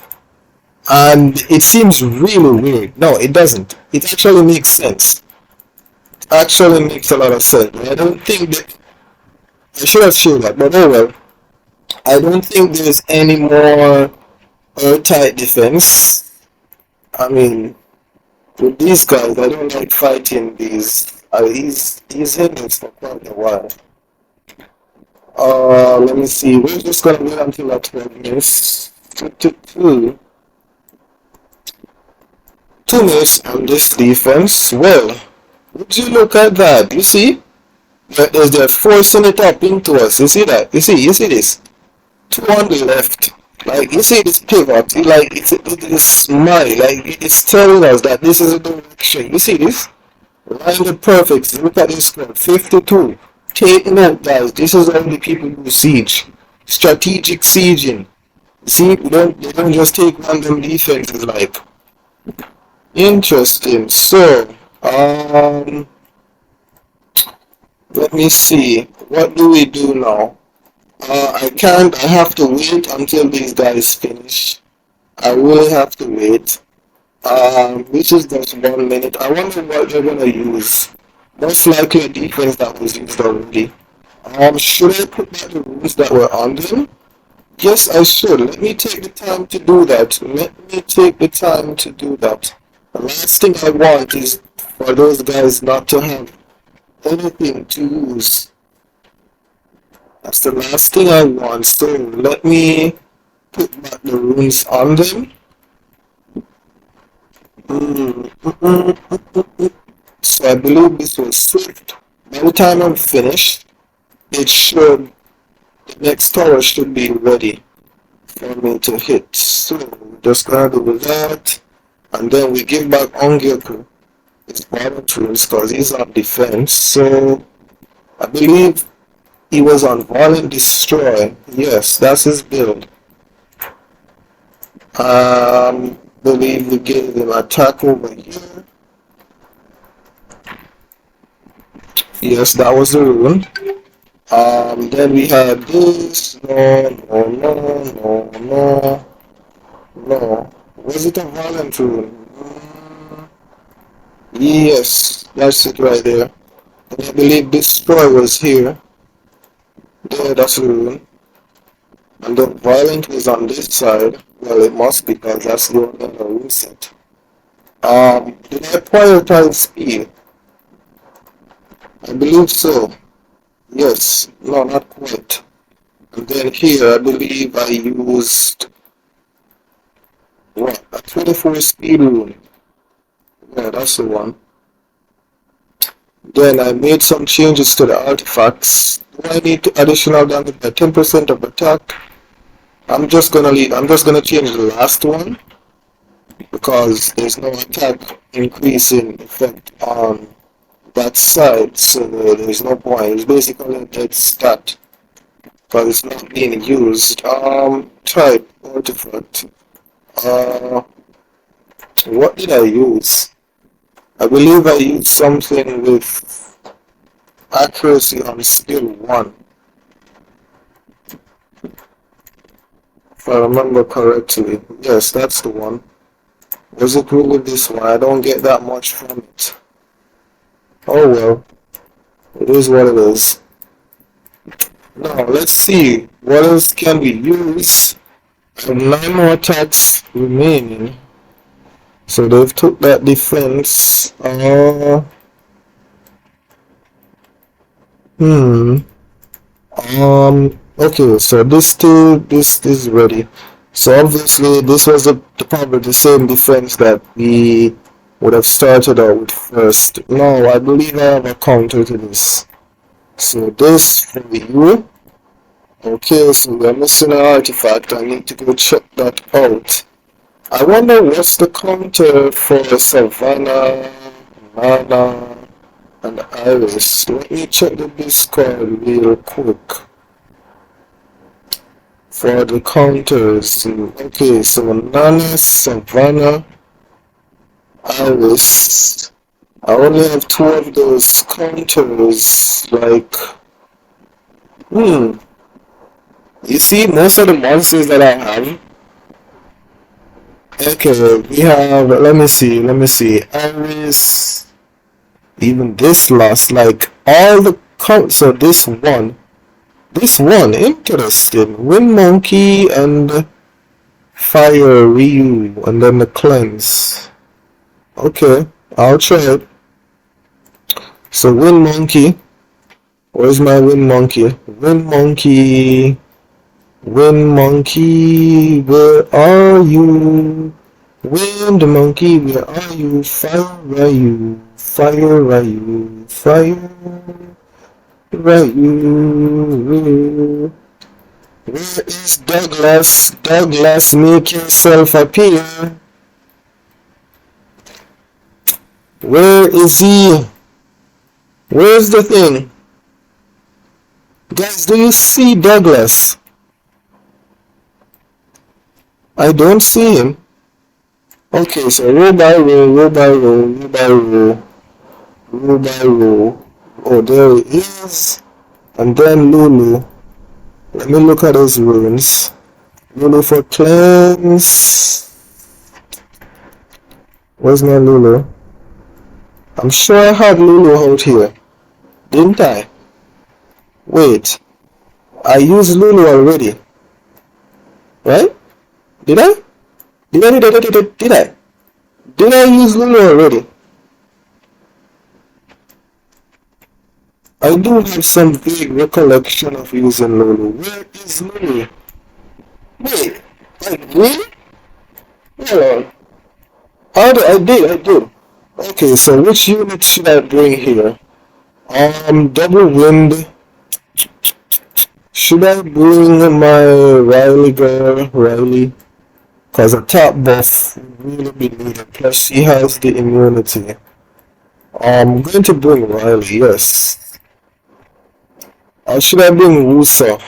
and it seems really weird. No, it doesn't. It actually makes sense. It actually makes a lot of sense. I don't think that I should have showed that, but oh well. I don't think there's any more airtight defense. I mean, with these guys, I don't like fighting these. He's hidden for quite a while. Let me see. We're just gonna wait until at 12 minutes. 2 minutes on this defense. Well, would you look at that? You see? They're forcing it up into us. You see that? You see this? 2 on the left. Like, you see this pivot, like, it's smile, like, it's telling us that this is a direction. You see this? Line the perfect. Look at this score, 52. Take note, guys, this is only people who siege. strategic sieging. See, they don't just take random defenses like. Interesting. So, let me see. What do we do now? I can't. I have to wait until these guys finish. I will have to wait. Which is just 1 minute. I wonder what they're gonna use. Most likely a defense that was used already. Should I put back the rules that were on them? Yes, I should. Let me take the time to do that. Let me take the time to do that. The last thing I want is for those guys not to have anything to use. That's the last thing I want. So let me put back the runes on them. So I believe this was swift. By the time I'm finished, it should, the next tower should be ready for me to hit. So just gonna do that, and then we give back Ongyoku his violent runes because he's on defense. So I believe he was on violent destroy. Yes, that's his build. Believe we gave him attack over here. Yes, that was the rune. Then we had this. No. Was it a violent rune? Yes, that's it right there. And I believe destroy was here. There, that's the rune. And then violent was on this side. Well, it must be because that's the one in the rune set. Did I prioritize speed? I believe so. Yes, no, not quite. And then here, I believe I used what? A 24 speed rune. Yeah, that's the one. Then I made some changes to the artifacts. Do I need to additional damage by 10% of attack? I'm just gonna change the last one because there's no attack increasing effect on that side, so there's no point. It's basically a dead stat because it's not being used. Type artifact. What did I use? I believe I used something with accuracy on skill 1. If I remember correctly. Yes, that's the one. Was it really this one? I don't get that much from it. Oh well. It is what it is. Now, let's see. What else can we use? I have 9 more attacks remaining. So they've took that defense. Okay, so this is ready. So obviously this was probably the same defense that we would have started out with first. Now I believe I have a counter to this. So this for you. Okay, so we're missing an artifact. I need to go check that out. I wonder what's the counter for Savannah, Nana, and Iris. Let me check the Discord real quick for the counters. Okay, so Nana, Savannah, Iris. I only have 2 of those counters. Like, you see, most of the monsters that I have. Okay, we have, let me see, Iris, even this last, like, all the so this one, interesting, Wind Monkey and Fire Ryu, and then the Cleanse. Okay, I'll try it. So Wind Monkey, where's my Wind Monkey? Wind Monkey, where are you? Wind Monkey, where are you? Fire Ryu, Fire Ryu, Fire Ryu. Where is Douglas? Douglas, make yourself appear. Where is he? Where's the thing? Guys, do you see Douglas? I don't see him. Okay, so row by row, row by row, row by row, row by row. Oh, there he is. And then Lulu. Let me look at his runes. Lulu for cleanse. Where's my Lulu? I'm sure I had Lulu out here. Didn't I? Wait. I used Lulu already. Right? Did I? Did I? Did I use Lulu already? I do have some vague recollection of using Lulu. Where is Lulu? Wait, like really? Hold on. How did I did. Okay, so which unit should I bring here? Double wind. Should I bring my Riley girl, Riley? Cause a top buff would really be needed. Plus she has the immunity. I'm going to bring Riley, yes. Or should I bring Wusa?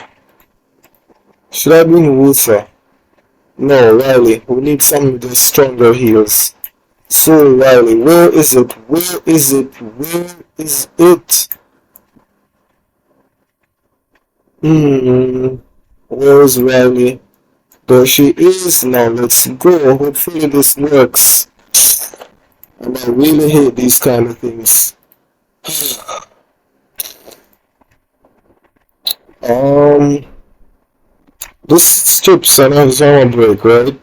Should I bring Wusa? No, Riley. We need some of the stronger heals. So Riley, where is it? Where is it? Where is it? Hmm. Where is Riley? There she is. Now let's go. Hopefully this works. And I really hate these kind of things. Um, this strips another zone break, right?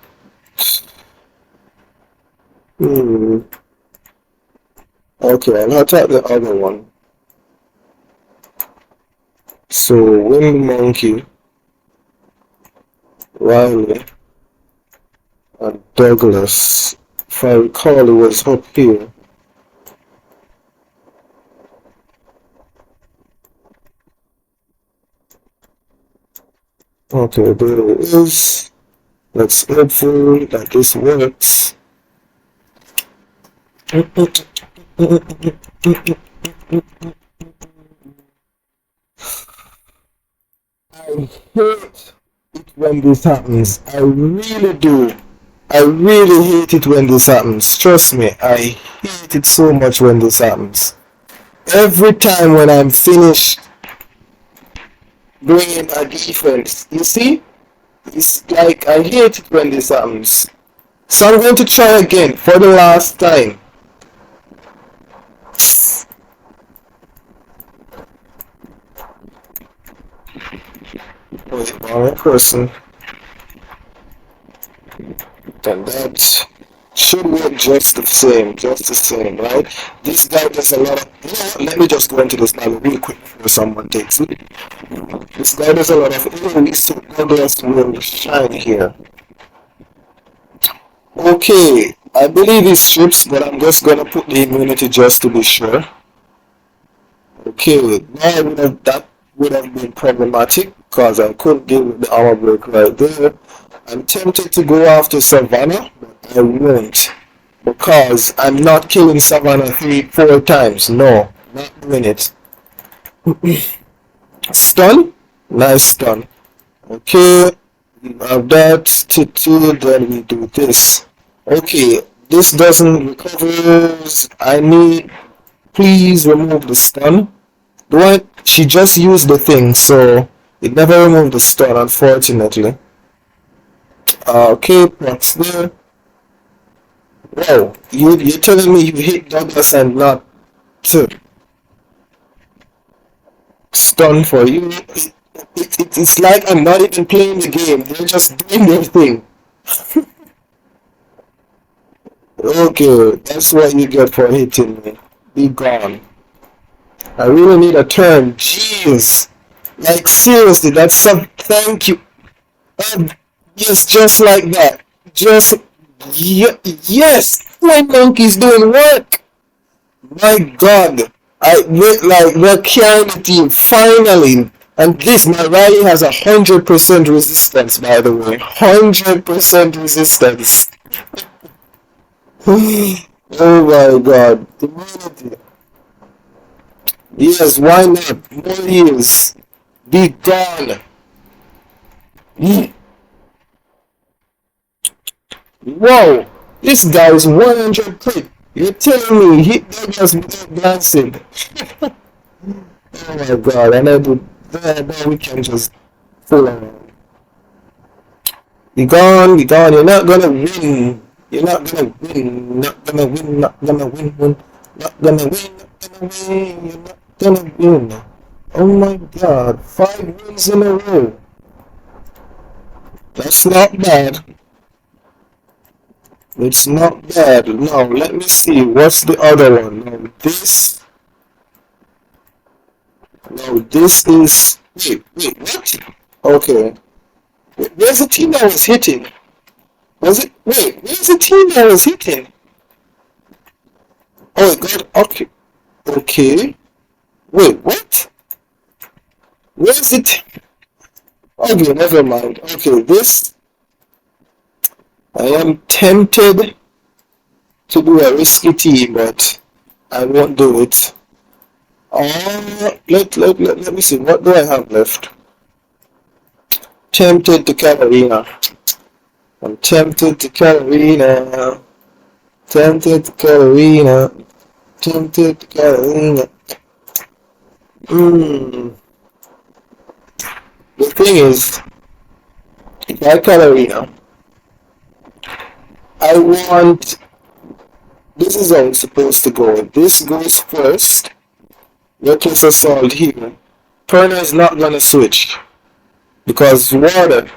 Hmm. Okay, I'll attack the other one. So, Wind Monkey, Riley, and Douglas. If I recall, it was up here. Okay, there it is. Let's hopeful that this works. I hate it when this happens. I really do. I really hate it when this happens. Trust me, I hate it so much when this happens. Every time when I'm finished bringing a defense, you see? It's like I hate it when this happens. So I'm going to try again for the last time. With one person, then that should work just the same, right? This guy does a lot of. Let me just go into this now real quick before someone takes it. This guy does a lot of AoE, so Douglas will shine here. Okay, I believe he strips, but I'm just gonna put the immunity just to be sure. Okay, now that would have been problematic because I couldn't deal with the armor break right there. I'm tempted to go after Savannah, but I won't because I'm not killing Savannah 4 times. No, not doing it. Stun, nice stun. Okay, have that to two, then we do this. Okay, this doesn't recovers. I need, please remove the stun. Do I? She just used the thing, so it never removed the stun, unfortunately. Okay, procs there. Wow, you're telling me you hit Douglas and not to stun for you? It's like I'm not even playing the game. They're just doing their thing. Okay, that's what you get for hitting me. Be gone. I really need a turn. Jeez. Like seriously, that's some. Thank you. Um, yes, just like that. Just yes. My monkey's doing work. My God. We're carrying the team finally. And this my rally has 100% resistance, by the way. 100% resistance. Oh my God. Immunity. Yes, why not? More heals. Be gone. Whoa! This guy is 100 crit. You're telling me hit Douglas without glancing? Oh my god, and I do that we can just fool around. Be gone, you're not gonna win. You're not gonna win, not gonna win, not gonna win, not gonna win, not gonna win, you're not gonna win. Oh my god, 5 wins in a row. That's not bad. It's not bad. Now, let me see. What's the other one? Now this is. Wait, what? Okay. Where's the team that was hitting? Was it? Wait, where's the team that was hitting? Oh, it got. Okay. Okay. Wait, what? Where's it? Okay, never mind. Okay, this. I am tempted to do a risky team, but I won't do it. Let me see. What do I have left? Tempted to Carolina. I'm tempted to Carolina. Tempted to Carolina. Tempted to Carolina. The thing is, by Carolina, I want. This is how it's supposed to go. This goes first. Reckless assault here. Perna is not gonna switch because water.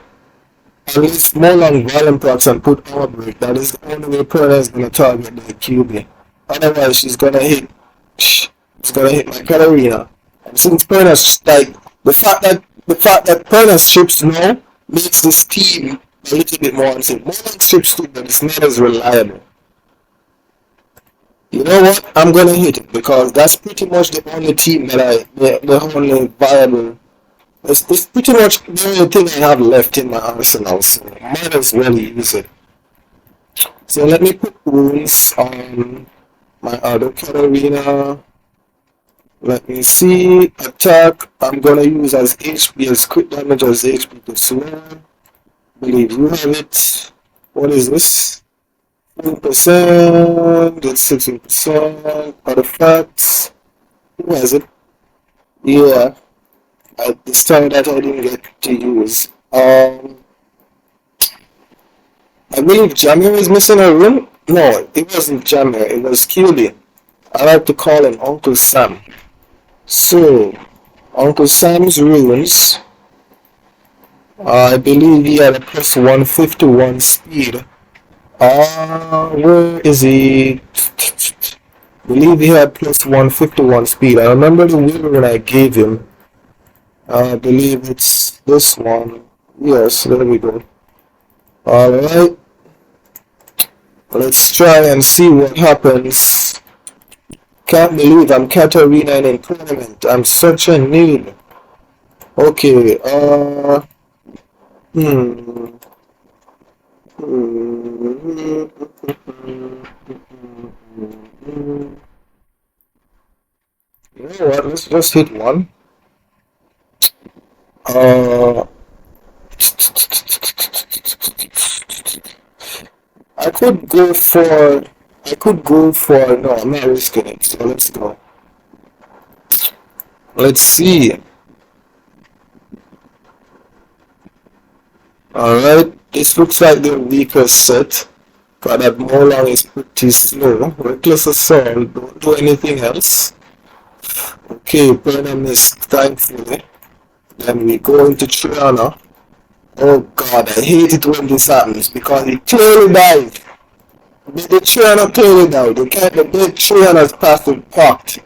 Unless Molang violent procs and put armor break, that is the only way Perna is gonna target the QB. Otherwise, she's gonna hit. She's gonna hit my Katarina. And since Perna's like the fact that Perna strips now makes this team a little bit more unsafe. Molang strips too, but it's not as reliable. You know what? I'm gonna hit it because that's pretty much the only team that the only viable. It's pretty much the only thing I have left in my arsenal, so I might as well use it. So let me put runes on my other Katarina. Let me see. Attack. I'm gonna use as HP as quick damage as HP to slow. Believe you have it. What is this? 1%, it's 16%, artifacts. Who has it? Yeah, at this time that I didn't get to use. I believe Jamir is missing a room. No, it wasn't Jamir, it was QB. I like to call him Uncle Sam. So, Uncle Sam's runes. I believe he had a plus 151 speed. Where is he? I believe he had plus 151 speed. I remember the wheeler I gave him. I believe it's this one. Yes, there we go. Alright. Let's try and see what happens. Can't believe I'm Katarina in a tournament. I'm such a noob. Okay, You know what? Let's just hit one. Uh, I could go for. I could go for. No, I'm not risking it. So let's go. Let's see. Alright, this looks like the weakest set. But that Molang is pretty slow. Reckless assault. Don't do anything else. Okay, Burnham missed, thankfully. Then we go into Triana. Oh god, I hate it when this happens because he clearly died. The Triana clearly died. The dead Triana's passive proc.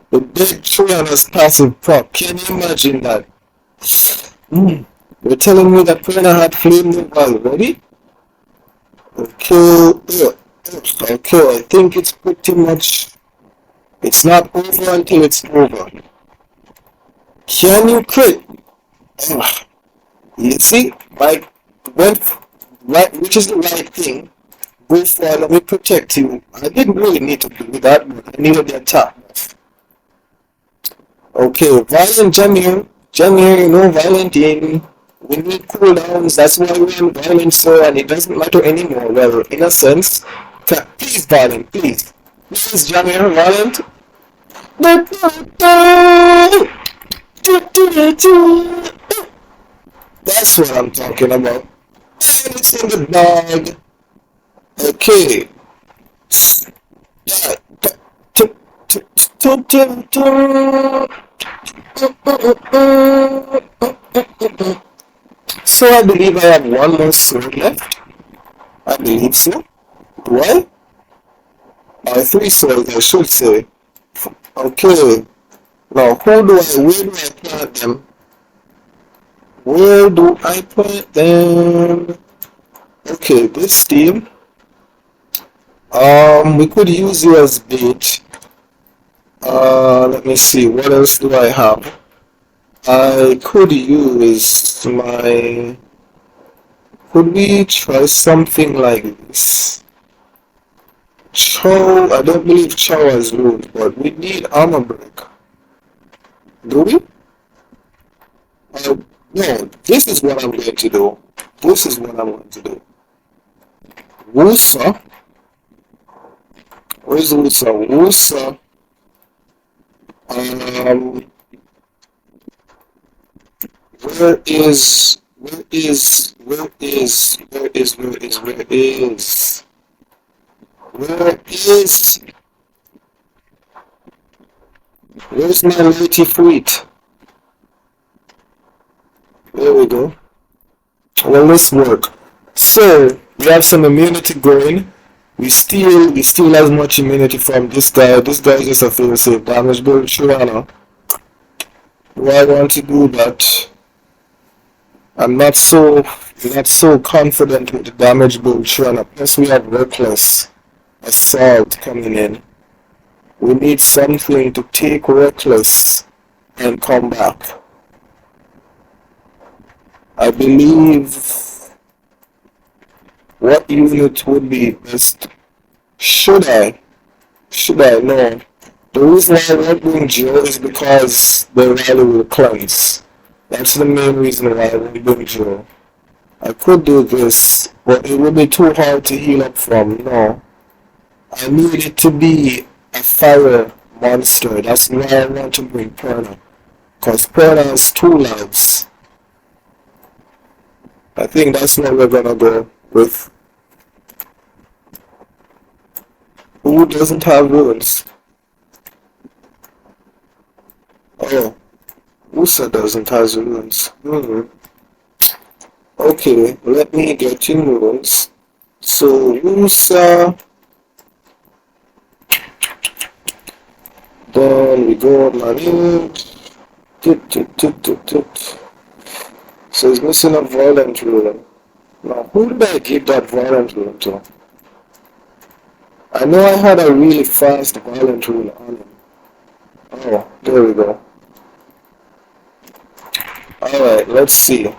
The dead Triana's passive proc. Can you imagine that? You're telling me that Prana had flamed him already? Okay, okay, I think it's pretty much. It's not over until it's over. Can you crit? You see, like, right, which is the right thing. Go for, let me protect you. I didn't really need to do that, but I needed the attack. Okay, violent Jamir. Jamir, no violent in. We need cooldowns. That's why we're on violent, sir, and it doesn't matter anymore. Well, in a sense, please, violent, please. Please, Johnny, violent. That's what I'm talking about. And it's in the bag. Okay. Yeah. So I believe I have one more sword left. I believe so. Do I? Three swords, I should say. Okay. Now, where do I plant them? Where do I plant them? Okay, this team. We could use you as bait. Let me see, what else do I have? I could use my... Could we try something like this? Chow, I don't believe Chow has rules, but we need armor break. Do we? No, this is what I'm going to do. This is what I'm going to do. Wusa. Where's Wusa? Wusa. Where is where's my mighty fruit? There we go. Well, let's work. So we have some immunity going. We steal as much immunity from this guy. This guy is just a fail safe damage build Shurana. Do I want to do that? I'm not so confident with the damage build Shurana. Plus we have reckless assault coming in. We need something to take reckless and come back. I believe what unit would be best? Should I? No. The reason why I won't bring Joe is because the rally will cleanse. That's the main reason why I won't bring Joe. I could do this, but it would be too hard to heal up from. No. I need it to be a fire monster. That's why I want to bring Perna. Because Perna has 2 lives. I think that's what we're gonna go with. Who doesn't have runes? Oh, Usa doesn't have runes. Okay, let me get in runes. So Usa, then we go manage. So he's missing a violent rune. Now, who did I give that violent rune to? I know I had a really fast violent rune on him. Oh, there we go. Alright, let's see.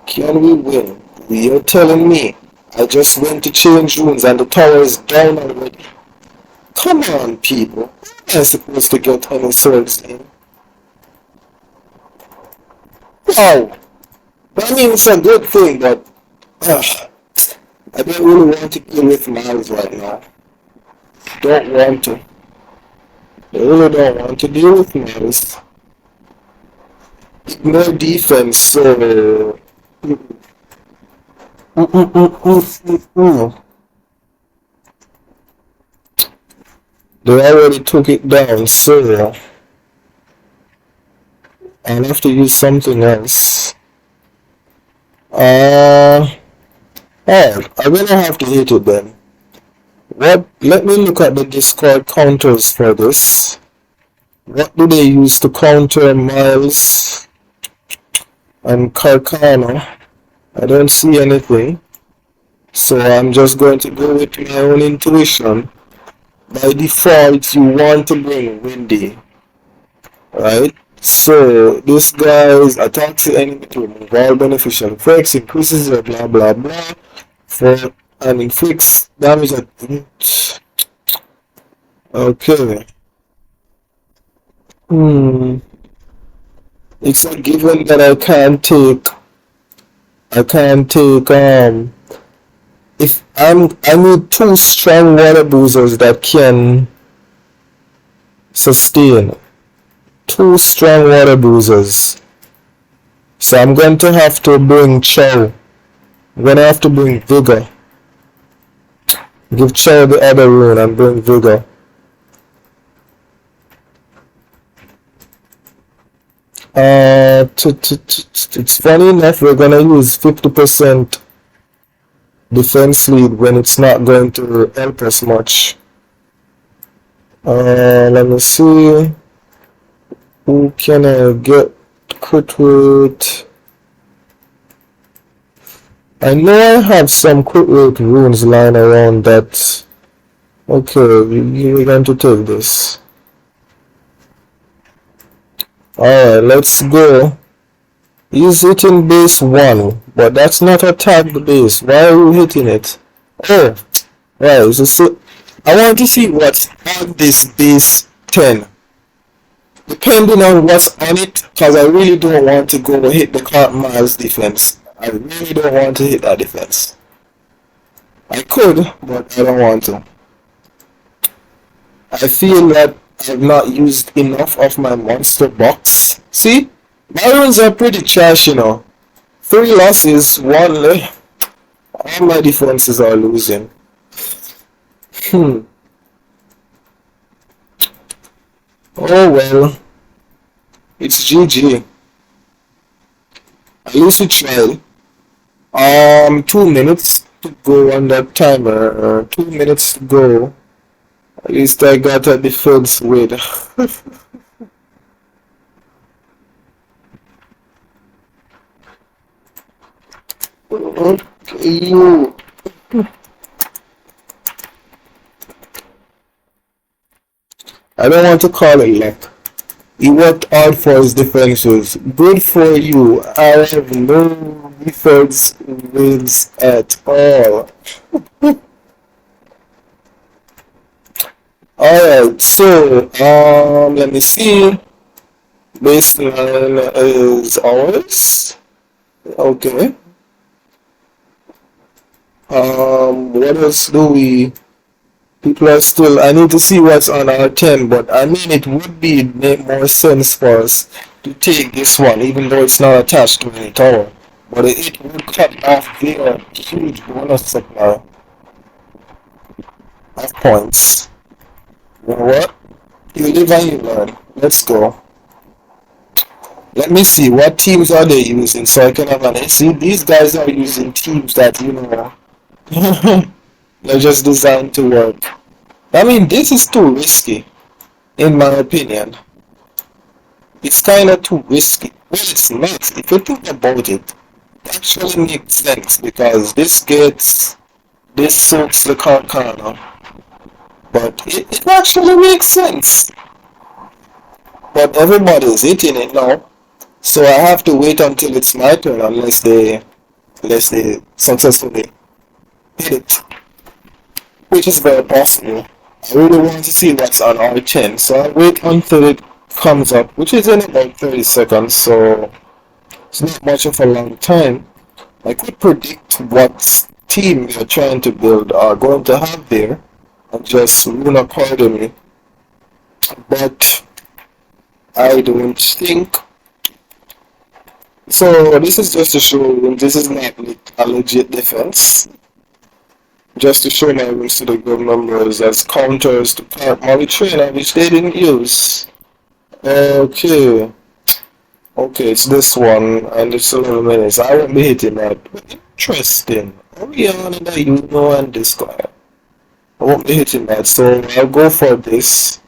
Can we win? You're telling me I just went to change runes and the tower is down already. Come on, people. How am I supposed to get any swords in? Wow! I mean, it's a good thing, but I don't really want to deal with Miles right now. Don't want to. I really don't want to deal with Miles. No defense, so... They already took it down, so... I'll have to use something else. Oh, I'm gonna have to hit it then. What? Let me look at the Discord counters for this. What do they use to counter Miles and Carcano? I don't see anything. So I'm just going to go with my own intuition. By default, you want to bring Windy, right? So this guy's attack the enemy to remove all beneficial effects, increases your blah blah blah for and inflicts damage at okay. It's a given that I can't take I can't take if I need two strong water boozers that can sustain. Two strong water boozers. So I'm going to have to bring Chow. I'm gonna have to bring Vigor. Give Chow the other rune and bring Vigor. It's funny enough, we're gonna use 50% defense lead when it's not going to help us much. Let me see. Who can I get crit with? I know I have some crit rate runes lying around that. Okay, we're going to take this. Alright, let's go. He's hitting base 1, but that's not attack the base. Why are you hitting it? Oh, right, so I want to see what's on this base 10. Depending on what's on it, because I really don't want to go hit the Clark Miles defense. I really don't want to hit that defense. I could, but I don't want to. I feel that I've not used enough of my monster box. See? My runs are pretty trash, you know. 3 losses, 1 all my defenses are losing. Oh well. It's GG. At least we tried. 2 minutes to go on that timer. 2 minutes to go. At least I got a defense with. Okay. I don't want to call it luck. He worked hard for his defenses. Good for you. I have no defense wins at all. Alright, so let me see. Baseline is ours. Okay. What else do we? People are still. I need to see what's on our 10, but I mean it would make more sense for us to take this one, even though it's not attached to any tower. But it would cut off their huge bonus supply of points. You know what? You live and you learn. Let's go. Let me see what teams are they using so I can have an. See, these guys are using teams that you know. They're just designed to work. I mean, this is too risky, in my opinion. It's kind of too risky. Well, it's not. If you think about it, it actually makes sense because this soaks the Carcana. But it actually makes sense. But everybody's hitting it now, so I have to wait until it's my turn unless they successfully hit it, which is very possible. I really want to see what's on R10, so I'll wait until it comes up, which is in about 30 seconds, so it's not much of a long time. I could predict what team they're trying to build are going to have there, and just run accordingly, but I don't think so. This is just to show this is not a legit defense. Just to show my rooms to the good members as counters to Park Molly Trainer, which they didn't use. Okay. Okay, it's this one, and it's 11 minutes. I won't be hitting that. Interesting. Oriana, that you know, and this guy. I won't be hitting that, so I'll go for this.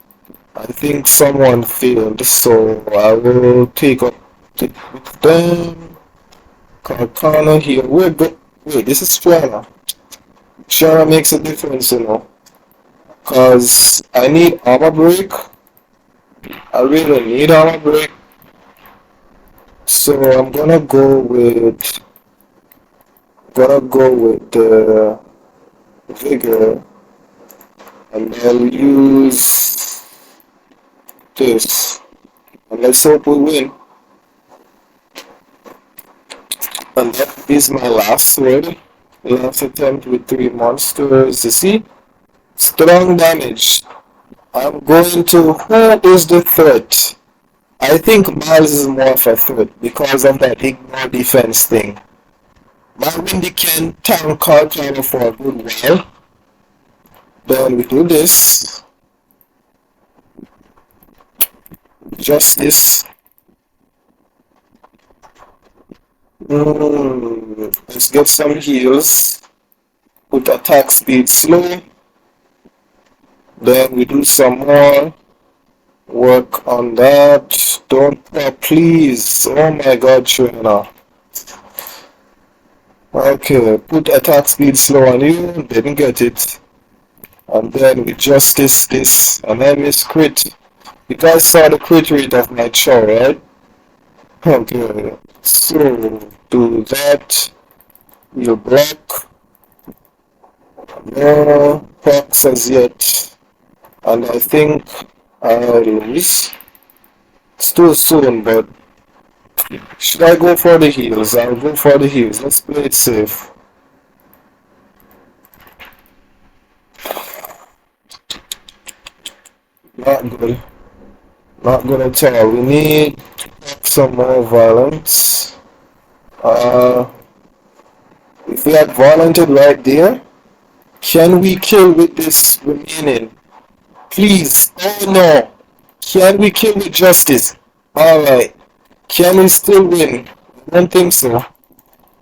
I think someone failed, so I will take up with them. Carcana here. Wait, this is Fiona. Fiona makes a difference, you know. Cause I need armor break. I really need armor break. So I'm gonna go with the vigor, and I'll use this. And let's hope we win. And that is my last sword. Last attempt with 3 monsters. You see? Strong damage. I'm going to. Who is the threat? I think Miles is more of a threat because of that ignore defense thing. My Windy can tank Carcano for a good while. Then we do this. Justice. Let's get some heals. Put attack speed slow. Then we do some more work on that. Don't please. Oh my god, Shona. Okay, put attack speed slow on you. Didn't get it. And then we justice this. And then miss crit. You guys saw the crit rate of my chow, right? Okay. So do that. You block. No procs as yet. And I think I lose. It's too soon, but should I go for the heals? I'll go for the heals. Let's play it safe. Not good. Not good at all. We need some more violence. If we had violented right there, can we kill with this remaining? Please. Oh no. Can we kill with justice? Alright. Can we still win? I don't think so.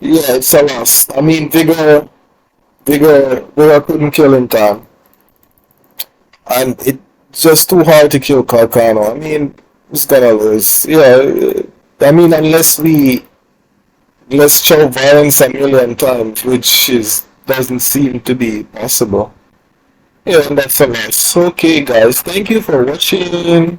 Yeah, it's a loss. I mean, Vigor couldn't kill in time. And it's just too hard to kill Carcano. I mean, it's gonna lose. Yeah, I mean, let's show violence a million times, which is doesn't seem to be possible. Yeah, and that's a loss. Okay, guys, thank you for watching.